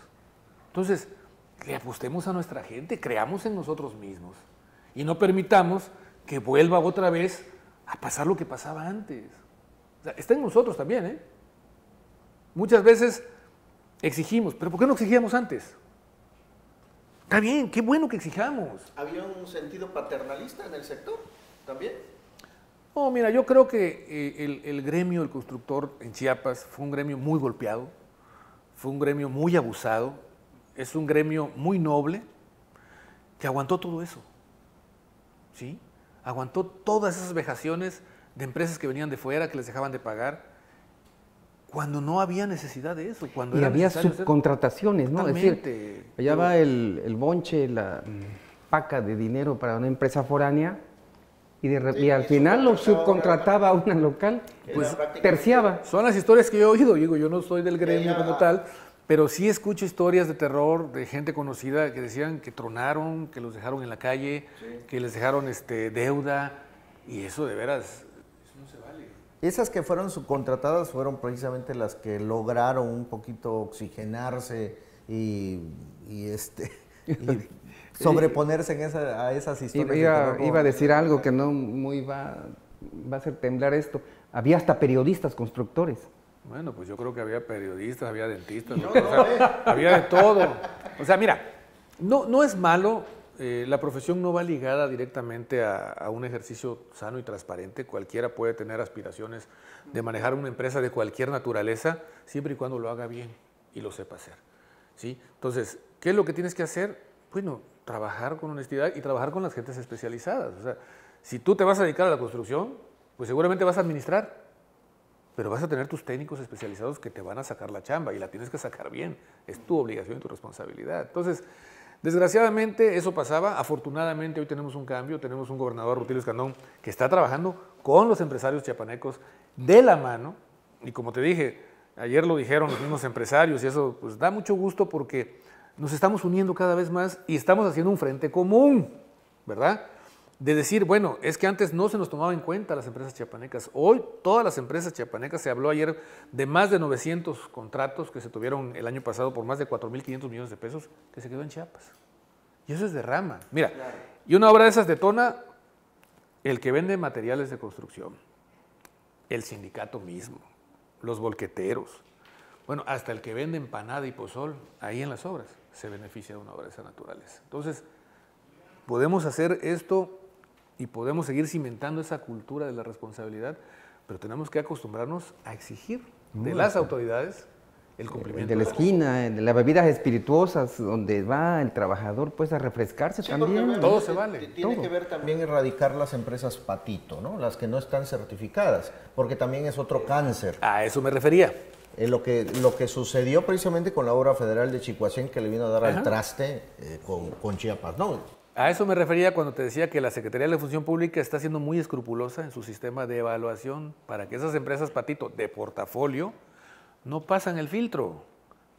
Entonces, le apostemos a nuestra gente, creamos en nosotros mismos. Y no permitamos que vuelva otra vez a pasar lo que pasaba antes. O sea, está en nosotros también, ¿eh? Muchas veces exigimos, pero ¿por qué no exigíamos antes? Está bien, qué bueno que exijamos. ¿Había un sentido paternalista en el sector también? No, mira, yo creo que el gremio del constructor en Chiapas fue un gremio muy golpeado, fue un gremio muy abusado, es un gremio muy noble que aguantó todo eso, ¿sí? Aguantó todas esas vejaciones de empresas que venían de fuera, que les dejaban de pagar, cuando no había necesidad de eso. Cuando y era había subcontrataciones, ¿no? Es decir, allá va el bonche, la paca de dinero para una empresa foránea, y al final lo subcontrataba a una local, pues terciaba. Son las historias que yo he oído, digo, yo no soy del gremio como tal, pero sí escucho historias de terror de gente conocida que decían que tronaron, que los dejaron en la calle, que les dejaron deuda, y eso de veras, eso no se vale. Esas que fueron subcontratadas fueron precisamente las que lograron un poquito oxigenarse y sobreponerse a esas historias. Iba a decir algo que no muy va a hacer temblar esto. Había hasta periodistas constructores. Bueno, pues yo creo que había periodistas, había dentistas, había de todo. O sea, mira, no es malo, la profesión no va ligada directamente a un ejercicio sano y transparente. Cualquiera puede tener aspiraciones de manejar una empresa de cualquier naturaleza, siempre y cuando lo haga bien y lo sepa hacer, ¿sí? Entonces, ¿qué es lo que tienes que hacer? Bueno, trabajar con honestidad y trabajar con las gentes especializadas. O sea, si tú te vas a dedicar a la construcción, pues seguramente vas a administrar, pero vas a tener tus técnicos especializados que te van a sacar la chamba y la tienes que sacar bien. Es tu obligación y tu responsabilidad. Entonces, desgraciadamente eso pasaba. Afortunadamente hoy tenemos un cambio, tenemos un gobernador, Rutilio Escandón, que está trabajando con los empresarios chiapanecos de la mano, Y como te dije, ayer lo dijeron los mismos empresarios y eso pues da mucho gusto porque nos estamos uniendo cada vez más y estamos haciendo un frente común, ¿verdad? De decir, bueno, es que antes no se nos tomaba en cuenta las empresas chiapanecas. Hoy todas las empresas chiapanecas, se habló ayer de más de 900 contratos que se tuvieron el año pasado por más de 4.500 millones de pesos que se quedó en Chiapas. Y eso es derrama. Mira, y una obra de esas detona el que vende materiales de construcción, el sindicato mismo, los volqueteros, bueno, hasta el que vende empanada y pozol, ahí en las obras, se beneficia de una obra de esa naturaleza. Entonces, podemos hacer esto y podemos seguir cimentando esa cultura de la responsabilidad, pero tenemos que acostumbrarnos a exigir de las autoridades el cumplimiento. De la esquina, de las bebidas espirituosas, donde va el trabajador pues a refrescarse también. Todo se vale. Tiene que ver también erradicar las empresas patito, ¿no? Las que no están certificadas, porque también es otro cáncer. A eso me refería. Lo que sucedió precisamente con la obra federal de Chicoacén, que le vino a dar al traste con Chiapas, ¿no? A eso me refería cuando te decía que la Secretaría de la Función Pública está siendo muy escrupulosa en su sistema de evaluación para que esas empresas patito de portafolio no pasan el filtro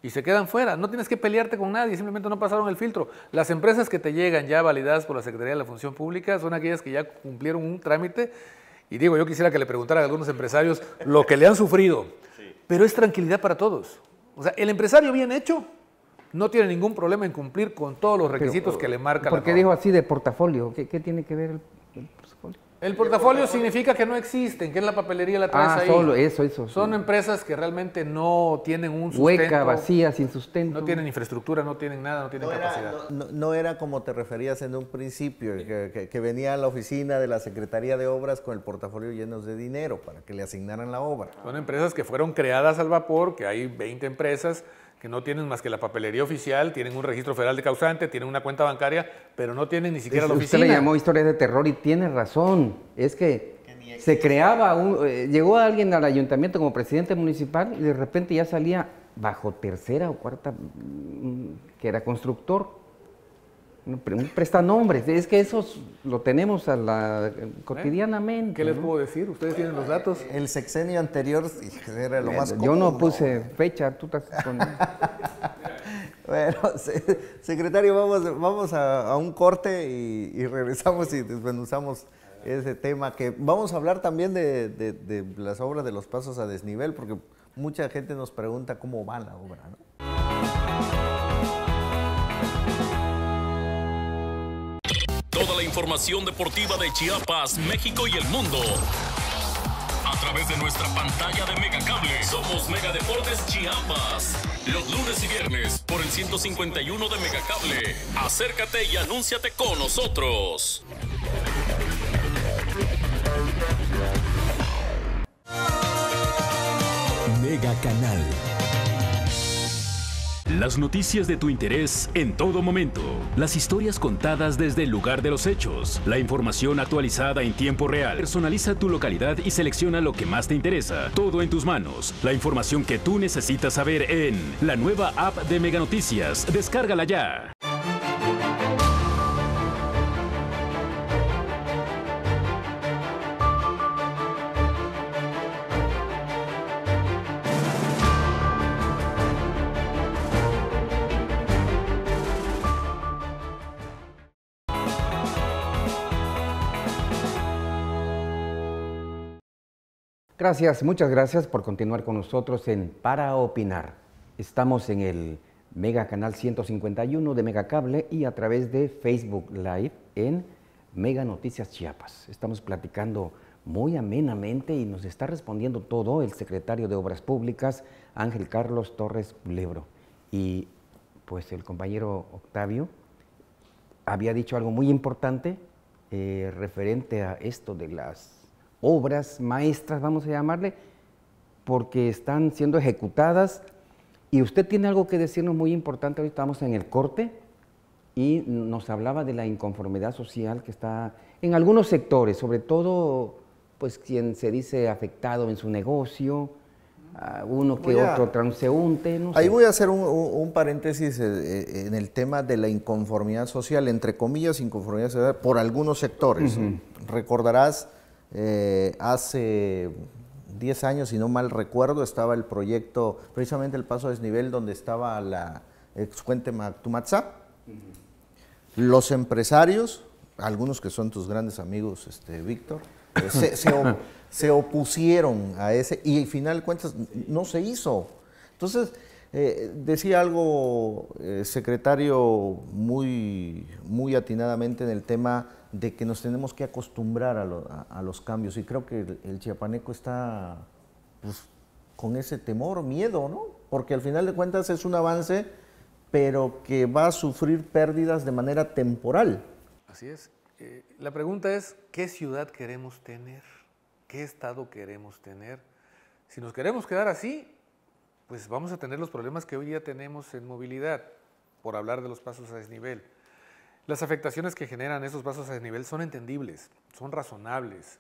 y se quedan fuera. No tienes que pelearte con nadie, simplemente no pasaron el filtro. Las empresas que te llegan ya validadas por la Secretaría de la Función Pública son aquellas que ya cumplieron un trámite. Y digo, yo quisiera que le preguntaran a algunos empresarios lo que le han sufrido, pero es tranquilidad para todos. O sea, el empresario bien hecho no tiene ningún problema en cumplir con todos los requisitos que le marca la norma. ¿Por qué dijo así de portafolio? ¿Qué tiene que ver el portafolio? El portafolio significa que no existen, que en la papelería la traes ahí. Solo eso. Son empresas que realmente no tienen un sustento. Hueca, vacía, sin sustento. No tienen infraestructura, no tienen nada, no tienen capacidad. No era como te referías en un principio, que venía a la oficina de la Secretaría de Obras con el portafolio lleno de dinero para que le asignaran la obra. Son empresas que fueron creadas al vapor, que hay 20 empresas que no tienen más que la papelería oficial, tienen un registro federal de causante, tienen una cuenta bancaria, pero no tienen ni siquiera la oficina. Usted le llamó historias de terror y tiene razón. Es que se creaba, llegó alguien al ayuntamiento como presidente municipal y de repente ya salía bajo tercera o cuarta, que era constructor. Un prestanombres, es que eso lo tenemos cotidianamente. ¿Qué les puedo decir? ¿Ustedes tienen los datos? El sexenio anterior era lo más común. Yo no puse fecha, tú estás con... Bueno, secretario, vamos a un corte y regresamos y desmenuzamos ese tema, que vamos a hablar también de las obras de los pasos a desnivel, porque mucha gente nos pregunta cómo va la obra, ¿no? Toda la información deportiva de Chiapas, México y el mundo a través de nuestra pantalla de Megacable. Somos Mega Deportes Chiapas. Los lunes y viernes por el 151 de Megacable. Acércate y anúnciate con nosotros. Mega Canal. Las noticias de tu interés en todo momento. Las historias contadas desde el lugar de los hechos. La información actualizada en tiempo real. Personaliza tu localidad y selecciona lo que más te interesa. Todo en tus manos. La información que tú necesitas saber en la nueva app de Mega Noticias. Descárgala ya. Gracias, muchas gracias por continuar con nosotros en Para Opinar. Estamos en el Mega Canal 151 de Megacable y a través de Facebook Live en Mega Noticias Chiapas. Estamos platicando muy amenamente y nos está respondiendo todo el secretario de Obras Públicas, Ángel Carlos Torres Culebro. Y pues el compañero Octavio había dicho algo muy importante referente a esto de las obras maestras, vamos a llamarle, porque están siendo ejecutadas. Y usted tiene algo que decirnos muy importante. Hoy estamos en el corte y nos hablaba de la inconformidad social que está en algunos sectores, sobre todo pues quien se dice afectado en su negocio, uno que otro transeúnte. No ahí sé. voy a hacer un paréntesis en el tema de la inconformidad social, entre comillas, inconformidad social por algunos sectores. Recordarás, hace 10 años, si no mal recuerdo, estaba el proyecto, precisamente el paso a desnivel, donde estaba la exfuente Mactumatzá. Los empresarios, algunos que son tus grandes amigos, Víctor, se opusieron a ese y al final de cuentas no se hizo. Entonces, decía algo, secretario, muy atinadamente en el tema de que nos tenemos que acostumbrar a los cambios, y creo que el chiapaneco está pues, con ese temor, miedo, ¿no? Porque al final de cuentas es un avance, pero que va a sufrir pérdidas de manera temporal. Así es. La pregunta es, ¿qué ciudad queremos tener? ¿Qué estado queremos tener? Si nos queremos quedar así, pues vamos a tener los problemas que hoy día tenemos en movilidad, por hablar de los pasos a desnivel. Las afectaciones que generan esos pasos a desnivel son entendibles, son razonables,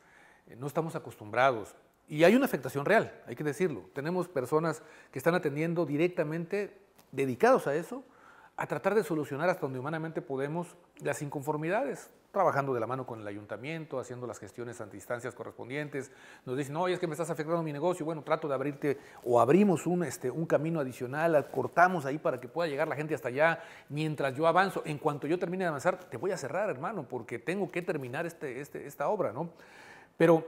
no estamos acostumbrados. Y hay una afectación real, hay que decirlo. Tenemos personas que están atendiendo directamente, dedicados a eso, a tratar de solucionar hasta donde humanamente podemos las inconformidades, trabajando de la mano con el ayuntamiento, haciendo las gestiones ante instancias correspondientes. Nos dicen, no, es que me estás afectando mi negocio, bueno, trato de abrirte, o abrimos un camino adicional, cortamos ahí para que pueda llegar la gente hasta allá, mientras yo avanzo. En cuanto yo termine de avanzar, te voy a cerrar, hermano, porque tengo que terminar esta obra, ¿no? Pero,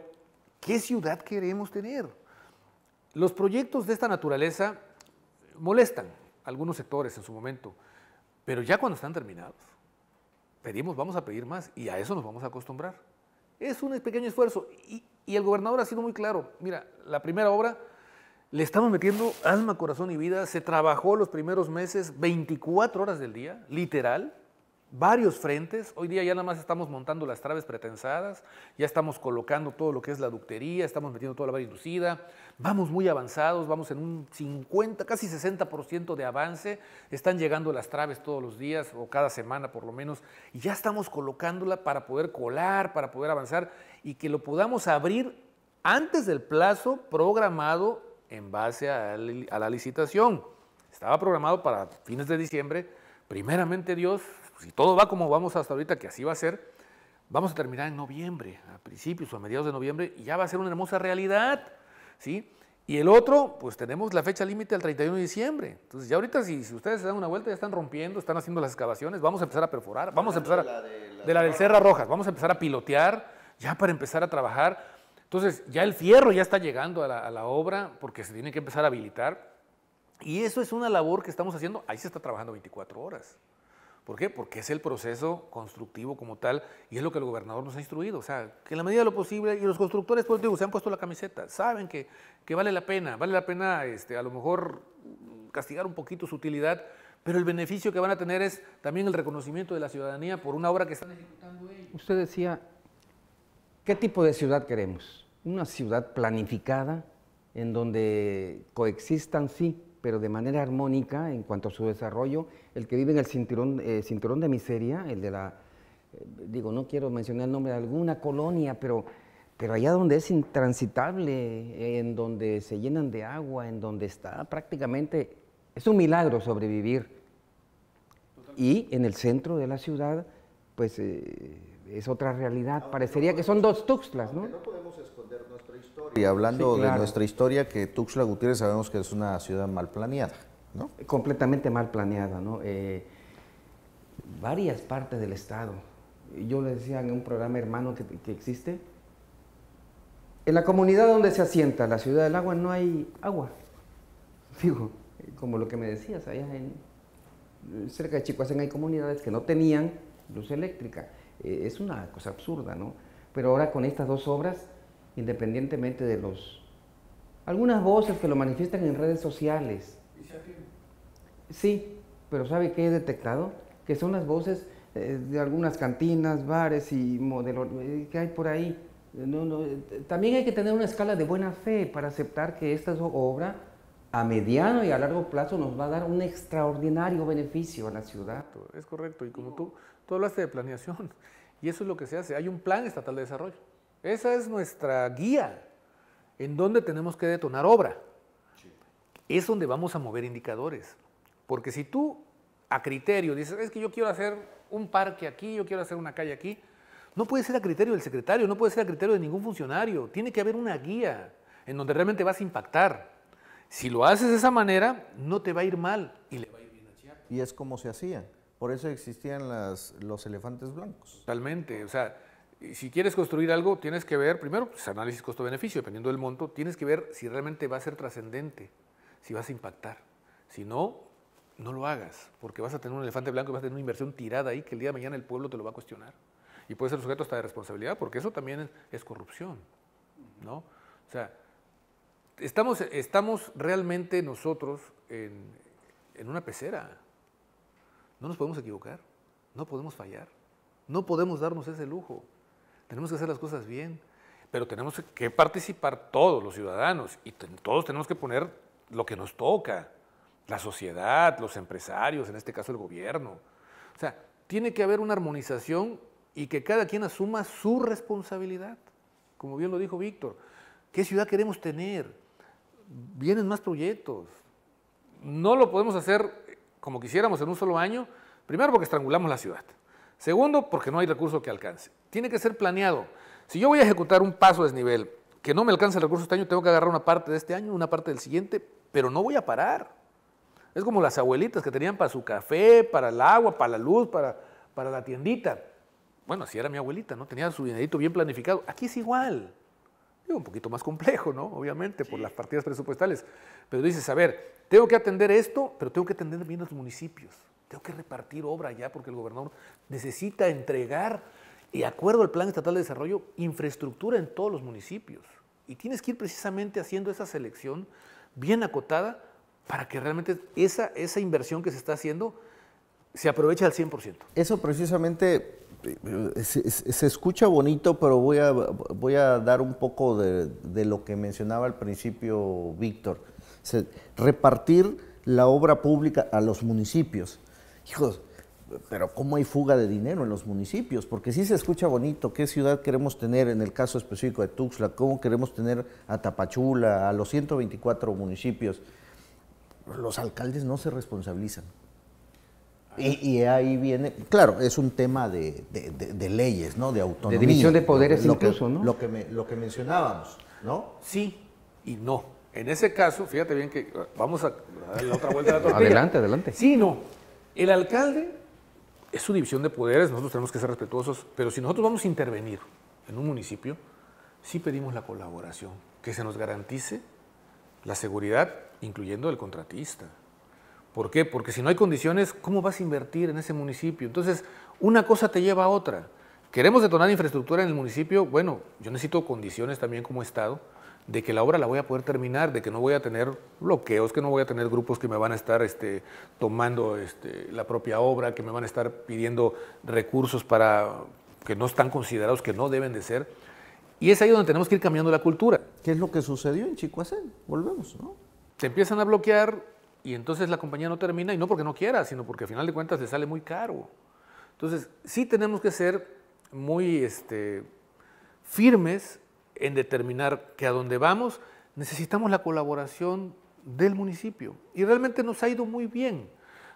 ¿qué ciudad queremos tener? Los proyectos de esta naturaleza molestan a algunos sectores en su momento, pero ya cuando están terminados, vamos a pedir más y a eso nos vamos a acostumbrar. Es un pequeño esfuerzo y el gobernador ha sido muy claro. Mira, la primera obra le estamos metiendo alma, corazón y vida. Se trabajó los primeros meses 24 horas del día, literal, varios frentes. Hoy día ya nada más estamos montando las traves pretensadas, ya estamos colocando todo lo que es la ductería, estamos metiendo toda la valla inducida. Vamos muy avanzados, vamos en un 50, casi 60% de avance. Están llegando las traves todos los días o cada semana por lo menos y ya estamos colocándola para poder colar, para poder avanzar y que lo podamos abrir antes del plazo programado en base a la licitación. Estaba programado para fines de diciembre. Primeramente Dios, si todo va como vamos hasta ahorita, que así va a ser, vamos a terminar en noviembre, a principios o a mediados de noviembre, y ya va a ser una hermosa realidad, ¿sí? Y el otro, pues tenemos la fecha límite al 31 de diciembre. Entonces ya ahorita si ustedes se dan una vuelta, ya están rompiendo, están haciendo las excavaciones, vamos a empezar a perforar, vamos a empezar de la del Serra Rojas, vamos a empezar a pilotear, ya para empezar a trabajar. Entonces ya el fierro ya está llegando a la obra, porque se tiene que empezar a habilitar, y eso es una labor que estamos haciendo, ahí se está trabajando 24 horas. ¿Por qué? Porque es el proceso constructivo como tal y es lo que el gobernador nos ha instruido. O sea, que en la medida de lo posible, y los constructores, pues digo, se han puesto la camiseta, saben que vale la pena a lo mejor castigar un poquito su utilidad, pero el beneficio que van a tener es también el reconocimiento de la ciudadanía por una obra que están ejecutando ellos. Usted decía, ¿qué tipo de ciudad queremos? Una ciudad planificada en donde coexistan, sí, pero de manera armónica en cuanto a su desarrollo. El que vive en el cinturón de miseria, el de no quiero mencionar el nombre de alguna colonia, pero allá donde es intransitable, en donde se llenan de agua, en donde está prácticamente, es un milagro sobrevivir. Y en el centro de la ciudad, pues es otra realidad. Parecería que son dos Tuxtlas, ¿no? No podemos esconder nuestra historia. Y hablando de nuestra historia, que Tuxtla Gutiérrez sabemos que es una ciudad mal planeada, ¿no? Completamente mal planeada, ¿no? Varias partes del estado. Yo le decía en un programa hermano que existe, en la comunidad donde se asienta la Ciudad del Agua no hay agua. Digo, como lo que me decías, allá cerca de Chicoacén hay comunidades que no tenían luz eléctrica. Es una cosa absurda, ¿no? Pero ahora con estas dos obras, independientemente de algunas voces que lo manifiestan en redes sociales. Sí, pero ¿sabe qué he detectado? Que son las voces de algunas cantinas, bares y modelos que hay por ahí. También hay que tener una escala de buena fe para aceptar que esta obra a mediano y a largo plazo nos va a dar un extraordinario beneficio a la ciudad. Es correcto, y como tú hablaste de planeación, y eso es lo que se hace, hay un plan estatal de desarrollo. Esa es nuestra guía, en donde tenemos que detonar obra. Sí. Es donde vamos a mover indicadores, porque si tú a criterio dices, es que yo quiero hacer un parque aquí, yo quiero hacer una calle aquí, no puede ser a criterio del secretario, no puede ser a criterio de ningún funcionario, tiene que haber una guía. en donde realmente vas a impactar. Si lo haces de esa manera, no te va a ir mal y le va a ir bien a Chiapas. Y es como se hacían. Por eso existían los elefantes blancos. Totalmente. O sea, si quieres construir algo, tienes que ver, primero, pues, análisis costo-beneficio, dependiendo del monto, tienes que ver si realmente va a ser trascendente, si vas a impactar. Si no, no lo hagas, porque vas a tener un elefante blanco y vas a tener una inversión tirada ahí que el día de mañana el pueblo te lo va a cuestionar. Y puede ser sujeto hasta de responsabilidad, porque eso también es corrupción, ¿no? O sea, estamos realmente nosotros en una pecera. No nos podemos equivocar, no podemos fallar, no podemos darnos ese lujo. Tenemos que hacer las cosas bien, pero tenemos que participar todos los ciudadanos y todos tenemos que poner lo que nos toca, la sociedad, los empresarios, en este caso el gobierno. O sea, tiene que haber una armonización y que cada quien asuma su responsabilidad. Como bien lo dijo Víctor, ¿qué ciudad queremos tener? Vienen más proyectos. No lo podemos hacer como quisiéramos en un solo año, primero porque estrangulamos la ciudad. Segundo, porque no hay recurso que alcance. Tiene que ser planeado. Si yo voy a ejecutar un paso a desnivel que no me alcanza el recurso este año, tengo que agarrar una parte de este año, una parte del siguiente, pero no voy a parar. Es como las abuelitas que tenían para su café, para el agua, para la luz, para la tiendita. Bueno, así era mi abuelita, ¿no? Tenía su dinerito bien planificado. Aquí es igual. Digo, un poquito más complejo, ¿no? Obviamente, por las partidas presupuestales. Pero dices, a ver, tengo que atender esto, pero tengo que atender bien a los municipios. Tengo que repartir obra ya porque el gobernador necesita entregar, y de acuerdo al Plan Estatal de Desarrollo, infraestructura en todos los municipios. Y tienes que ir precisamente haciendo esa selección bien acotada para que realmente esa inversión que se está haciendo se aproveche al 100%. Eso precisamente se escucha bonito, pero voy a dar un poco de lo que mencionaba al principio Víctor. Repartir la obra pública a los municipios. Hijos, pero ¿cómo hay fuga de dinero en los municipios? Porque sí se escucha bonito, ¿qué ciudad queremos tener en el caso específico de Tuxtla? ¿Cómo queremos tener a Tapachula, a los 124 municipios? Los alcaldes no se responsabilizan. Y ahí viene, claro, es un tema de leyes, ¿no? De autonomía. De división de poderes incluso, ¿no? ¿no? Lo que mencionábamos, ¿no? Sí y no. En ese caso, fíjate bien que vamos a dar la otra vuelta de la tortilla. Adelante, adelante. Sí y no. El alcalde es su división de poderes, nosotros tenemos que ser respetuosos, pero si nosotros vamos a intervenir en un municipio, sí pedimos la colaboración, que se nos garantice la seguridad, incluyendo el contratista. ¿Por qué? Porque si no hay condiciones, ¿cómo vas a invertir en ese municipio? Entonces, una cosa te lleva a otra. ¿Queremos detonar infraestructura en el municipio? Bueno, yo necesito condiciones también como Estado de que la obra la voy a poder terminar, de que no voy a tener bloqueos, que no voy a tener grupos que me van a estar tomando la propia obra, que me van a estar pidiendo recursos que no están considerados, que no deben de ser. Y es ahí donde tenemos que ir cambiando la cultura. ¿Qué es lo que sucedió en Chicoacén? Volvemos, ¿no? Te empiezan a bloquear y entonces la compañía no termina, y no porque no quiera, sino porque al final de cuentas le sale muy caro. Entonces, sí tenemos que ser muy firmes en determinar que a donde vamos necesitamos la colaboración del municipio. Y realmente nos ha ido muy bien.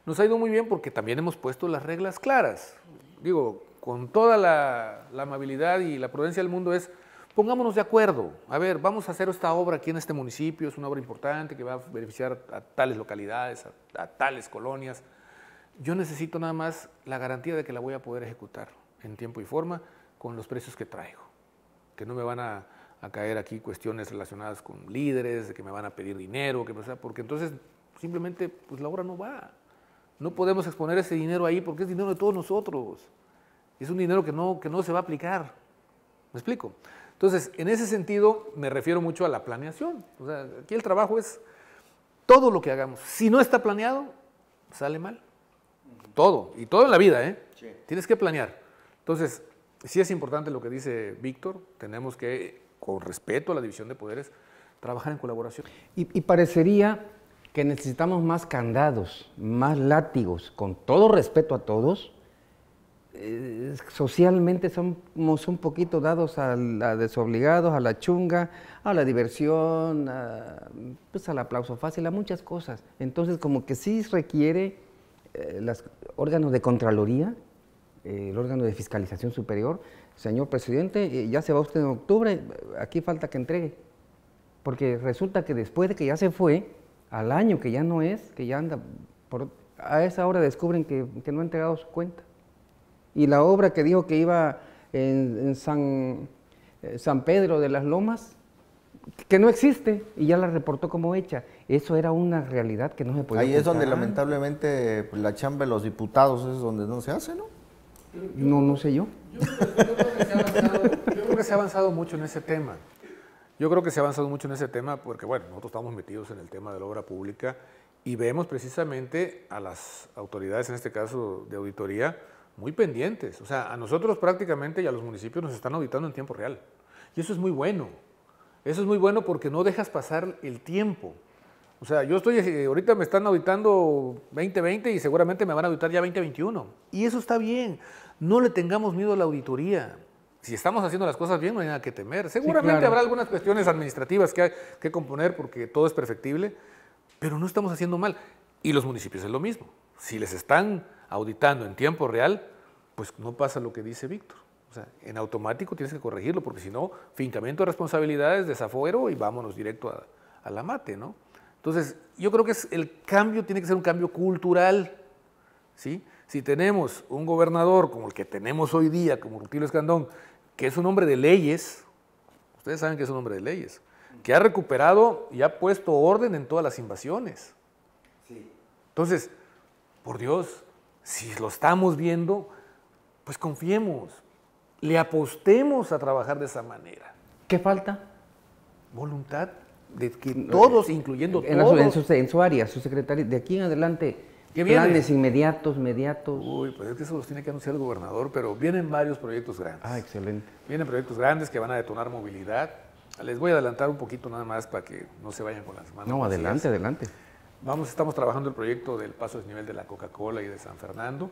Nos ha ido muy bien porque también hemos puesto las reglas claras. Digo, con toda la amabilidad y la prudencia del mundo pongámonos de acuerdo. A ver, vamos a hacer esta obra aquí en este municipio, es una obra importante que va a beneficiar a tales localidades, a tales colonias. Yo necesito nada más la garantía de que la voy a poder ejecutar en tiempo y forma con los precios que traigo. Que no me van a caer aquí cuestiones relacionadas con líderes, de que me van a pedir dinero, porque entonces simplemente pues la obra no va. No podemos exponer ese dinero ahí porque es dinero de todos nosotros. Es un dinero que no se va a aplicar. ¿Me explico? Entonces, en ese sentido me refiero mucho a la planeación. O sea, aquí el trabajo es todo lo que hagamos. Si no está planeado, sale mal. Todo. Y todo en la vida, ¿eh? Sí. Tienes que planear. Entonces, sí es importante lo que dice Víctor, tenemos que, con respeto a la división de poderes, trabajar en colaboración. Y parecería que necesitamos más candados, más látigos, con todo respeto a todos. Socialmente somos un poquito dados a desobligados, a la chunga, a la diversión, pues al aplauso fácil, a muchas cosas. Entonces, como que sí requiere los órganos de Contraloría, el órgano de fiscalización superior. Señor presidente, ya se va usted en octubre, aquí falta que entregue. porque resulta que después de que ya se fue, al año que ya no es, que ya anda, a esa hora descubren que no ha entregado su cuenta. Y la obra que dijo que iba en San Pedro de las Lomas, que no existe, y ya la reportó como hecha. Eso era una realidad que no se podía Ahí es ocultar. donde lamentablemente pues, la chamba de los diputados es donde no se hace, ¿no? No sé yo. Yo creo que se ha avanzado mucho en ese tema. Yo creo que se ha avanzado mucho en ese tema porque, bueno, nosotros estamos metidos en el tema de la obra pública y vemos precisamente a las autoridades, en este caso de auditoría, muy pendientes. O sea, a nosotros prácticamente y a los municipios nos están auditando en tiempo real. Y eso es muy bueno. Eso es muy bueno porque no dejas pasar el tiempo. O sea, yo estoy, ahorita me están auditando 2020 y seguramente me van a auditar ya 2021. Y eso está bien. No le tengamos miedo a la auditoría. Si estamos haciendo las cosas bien, no hay nada que temer. Seguramente claro. habrá algunas cuestiones administrativas que hay que componer porque todo es perfectible, pero no estamos haciendo mal. Y los municipios es lo mismo. Si les están auditando en tiempo real, pues no pasa lo que dice Víctor. O sea, en automático tienes que corregirlo, porque si no, fincamiento de responsabilidades, desafuero y vámonos directo a la mate, ¿no? Entonces, yo creo que el cambio tiene que ser un cambio cultural, ¿sí? Si tenemos un gobernador como el que tenemos hoy día, como Rutilio Escandón, que es un hombre de leyes, ustedes saben que es un hombre de leyes, que ha recuperado y ha puesto orden en todas las invasiones. Sí. Entonces, por Dios, si lo estamos viendo, pues confiemos, le apostemos a trabajar de esa manera. ¿Qué falta? Voluntad de que todos, incluyendo todos. En su área, su secretaria, de aquí en adelante, ¿qué viene? planes inmediatos. Uy, pues es que eso los tiene que anunciar el gobernador, pero vienen varios proyectos grandes. Ah, excelente. Vienen proyectos grandes que van a detonar movilidad. Les voy a adelantar un poquito nada más para que no se vayan con las manos. No, adelante, adelante. Estamos trabajando el proyecto del paso a desnivel de la Coca-Cola y de San Fernando.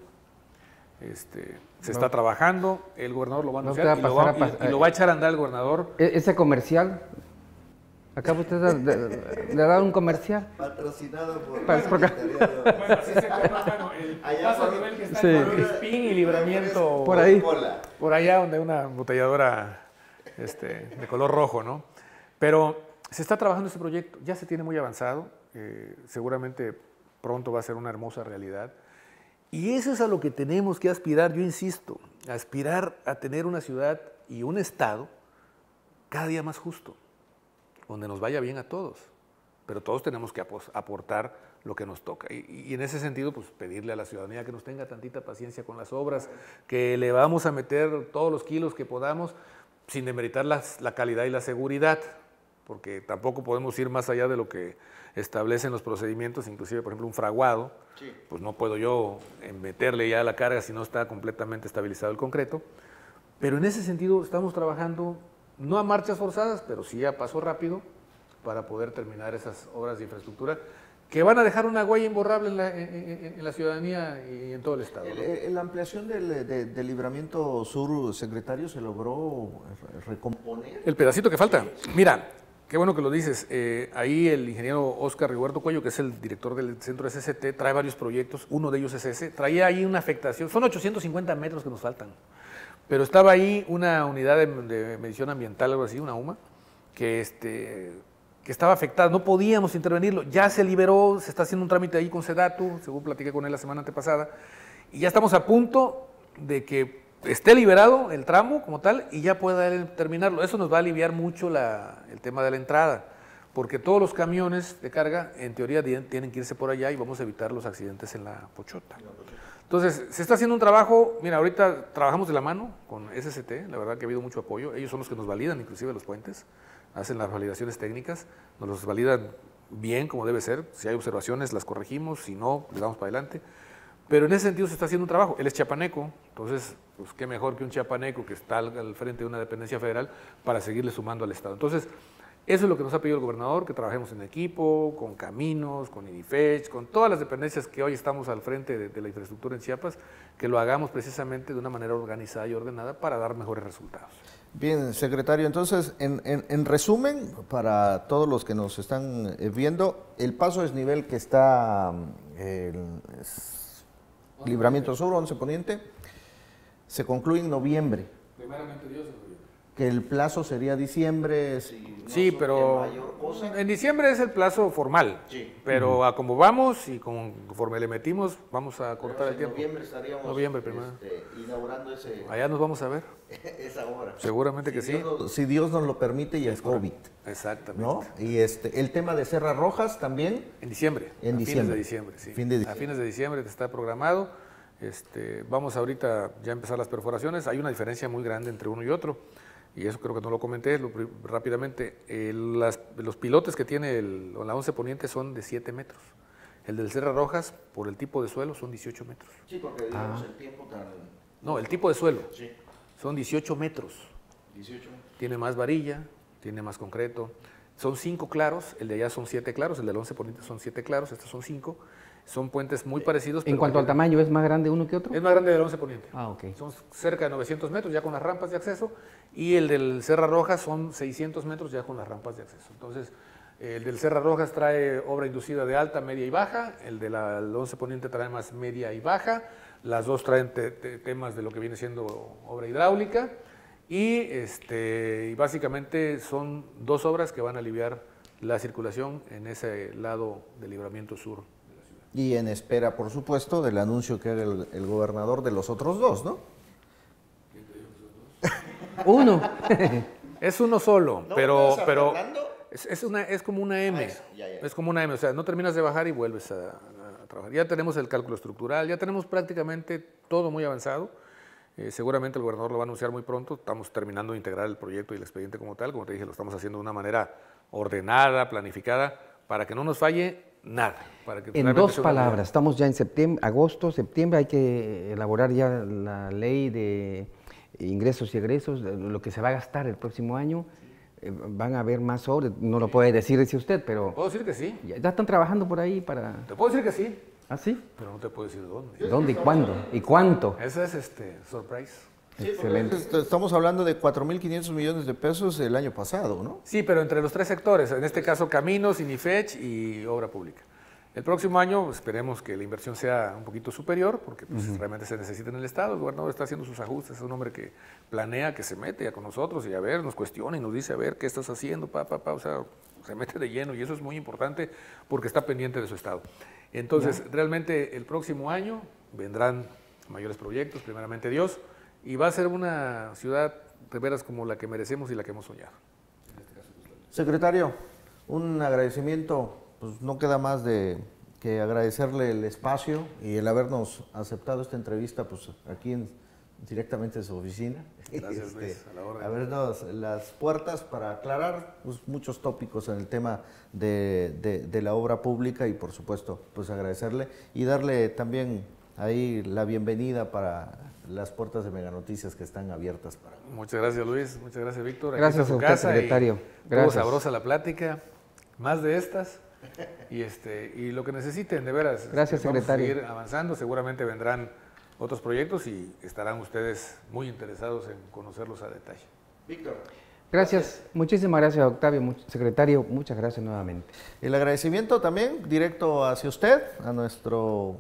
Se está trabajando, el gobernador lo va a anunciar y lo va a echar a andar el gobernador. Ese comercial, acaba usted de dar un comercial. Patrocinado por... Bueno, sí se llama, el paso a nivel que está en Crispín y Libramiento. Por ahí. Por allá donde hay una embotelladora de color rojo, ¿no? Pero se está trabajando ese proyecto, ya se tiene muy avanzado, seguramente pronto va a ser una hermosa realidad. Y eso es a lo que tenemos que aspirar, yo insisto, aspirar a tener una ciudad y un estado cada día más justo, donde nos vaya bien a todos, pero todos tenemos que aportar lo que nos toca. Y en ese sentido, pues pedirle a la ciudadanía que nos tenga tantita paciencia con las obras, que le vamos a meter todos los kilos que podamos, sin demeritar la calidad y la seguridad, porque tampoco podemos ir más allá de lo que establecen los procedimientos, inclusive, por ejemplo, un fraguado, sí. Pues no puedo yo meterle ya la carga si no está completamente estabilizado el concreto, pero en ese sentido estamos trabajando, no a marchas forzadas, pero sí a paso rápido, para poder terminar esas obras de infraestructura que van a dejar una huella imborrable en la ciudadanía y en todo el estado, ¿no? La ampliación del Libramiento Sur, secretario, ¿se logró recomponer? El pedacito que falta. Mira, qué bueno que lo dices. Ahí el ingeniero Óscar Rigoberto Cuello, que es el director del centro SST, trae varios proyectos. Uno de ellos es ese. Traía ahí una afectación. Son 850 metros que nos faltan. Pero estaba ahí una unidad de medición ambiental, algo así, una UMA, que estaba afectada. No podíamos intervenirlo. Ya se liberó, se está haciendo un trámite ahí con Sedatu, según platiqué con él la semana antepasada. Y ya estamos a punto de que esté liberado el tramo como tal y ya pueda él terminarlo. Eso nos va a aliviar mucho el tema de la entrada, porque todos los camiones de carga, en teoría, tienen que irse por allá y vamos a evitar los accidentes en la Pochota. Entonces, se está haciendo un trabajo, mira, ahorita trabajamos de la mano con SST, la verdad que ha habido mucho apoyo, ellos son los que nos validan inclusive los puentes, hacen las validaciones técnicas, nos los validan bien como debe ser, si hay observaciones las corregimos, si no, les damos para adelante. Pero en ese sentido se está haciendo un trabajo. Él es chiapaneco, entonces, pues qué mejor que un chiapaneco que está al frente de una dependencia federal para seguirle sumando al Estado. Entonces, eso es lo que nos ha pedido el gobernador, que trabajemos en equipo, con Caminos, con IDIFECH, con todas las dependencias que hoy estamos al frente de la infraestructura en Chiapas, que lo hagamos precisamente de una manera organizada y ordenada para dar mejores resultados. Bien, secretario, entonces, en resumen, para todos los que nos están viendo, el paso a desnivel que está Libramiento Sur, 11 Poniente, se concluye en noviembre. Primeramente Dios en noviembre. que el plazo sería diciembre. Sí, pero en diciembre es el plazo formal, pero a como vamos y conforme le metimos, vamos a cortar el tiempo. En noviembre estaríamos primero. Inaugurando ese... Allá nos vamos a ver. esa obra. Seguramente que sí. Si Dios nos lo permite y el COVID. Exactamente. ¿No? Y el tema de Serra Rojas también. En diciembre. En diciembre. Fines de diciembre, sí. A fines de diciembre está programado. Vamos ahorita ya a empezar las perforaciones. Hay una diferencia muy grande entre uno y otro. Y eso creo que no lo comenté rápidamente. Los pilotes que tiene la 11 Poniente son de 7 metros. El del Serra Rojas, por el tipo de suelo, son 18 metros. Sí, porque digamos el tiempo tan... No, el tipo de suelo. Sí. Son 18 metros. 18 metros. Tiene más varilla, tiene más concreto. Son 5 claros, el de allá son 7 claros, el del 11 Poniente son 7 claros, estos son 5. Son puentes muy parecidos. En cuanto al tamaño, ¿es más grande uno que otro? Es más grande del 11 Poniente. Ok. Son cerca de 900 metros ya con las rampas de acceso, y el del Serra Rojas son 600 metros ya con las rampas de acceso. Entonces, el del Serra Rojas trae obra inducida de alta, media y baja, el del 11 Poniente trae más media y baja, las dos traen temas de lo que viene siendo obra hidráulica, y básicamente son 2 obras que van a aliviar la circulación en ese lado del libramiento sur. Y en espera, por supuesto, del anuncio que haga el gobernador de los otros 2, ¿no? Uno. Es uno solo, ¿No pero Fernando? es como una M. Es como una M, o sea, no terminas de bajar y vuelves a trabajar. Ya tenemos el cálculo estructural, ya tenemos prácticamente todo muy avanzado. Seguramente el gobernador lo va a anunciar muy pronto. Estamos terminando de integrar el proyecto y el expediente como tal. Como te dije, lo estamos haciendo de una manera ordenada, planificada, para que no nos falle nada. Para que En 2 palabras, estamos ya en agosto, septiembre, hay que elaborar ya la ley de ingresos y egresos, lo que se va a gastar el próximo año. Van a haber más obras, no lo puede decir usted, pero... Puedo decir que sí. Ya están trabajando por ahí para... Te puedo decir que sí. ¿Ah, sí? Pero no te puedo decir dónde. ¿Dónde y cuándo? ¿Y cuánto? Ese es surprise. Sí, excelente. Estamos hablando de 4.500 millones de pesos el año pasado, ¿no? Sí, pero entre los 3 sectores, en este caso Caminos, INIFECH y Obra Pública. El próximo año esperemos que la inversión sea un poquito superior, porque pues, realmente se necesita en el Estado. El gobernador está haciendo sus ajustes, es un hombre que planea, que se mete ya con nosotros y a ver, nos cuestiona y nos dice, a ver, ¿qué estás haciendo? O sea, se mete de lleno y eso es muy importante porque está pendiente de su Estado. Entonces, realmente el próximo año vendrán mayores proyectos, primeramente Dios, y va a ser una ciudad de veras como la que merecemos y la que hemos soñado. Secretario, un agradecimiento, pues no queda más de que agradecerle el espacio y el habernos aceptado esta entrevista pues aquí directamente en su oficina. Gracias, Luis, a la orden. Abrirnos las puertas para aclarar pues, muchos tópicos en el tema de la obra pública y por supuesto pues agradecerle y darle también ahí la bienvenida para las puertas de Mega Noticias que están abiertas para... Muchas gracias, Luis. Muchas gracias, Víctor. Aquí Gracias está a su usted, casa secretario. Estuvo sabrosa la plática. Más de estas. Y lo que necesiten, de veras. Gracias, vamos secretario. a seguir avanzando. Seguramente vendrán otros proyectos y estarán ustedes muy interesados en conocerlos a detalle. Víctor. Gracias. Muchísimas gracias, Octavio. Secretario, muchas gracias nuevamente. El agradecimiento también directo hacia usted, a nuestro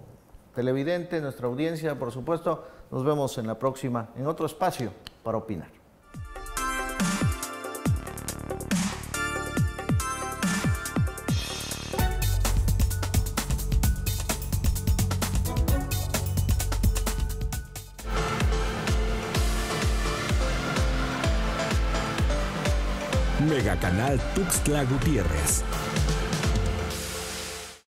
televidente, nuestra audiencia, por supuesto. Nos vemos en la próxima, en otro espacio para opinar. Megacanal Tuxtla Gutiérrez.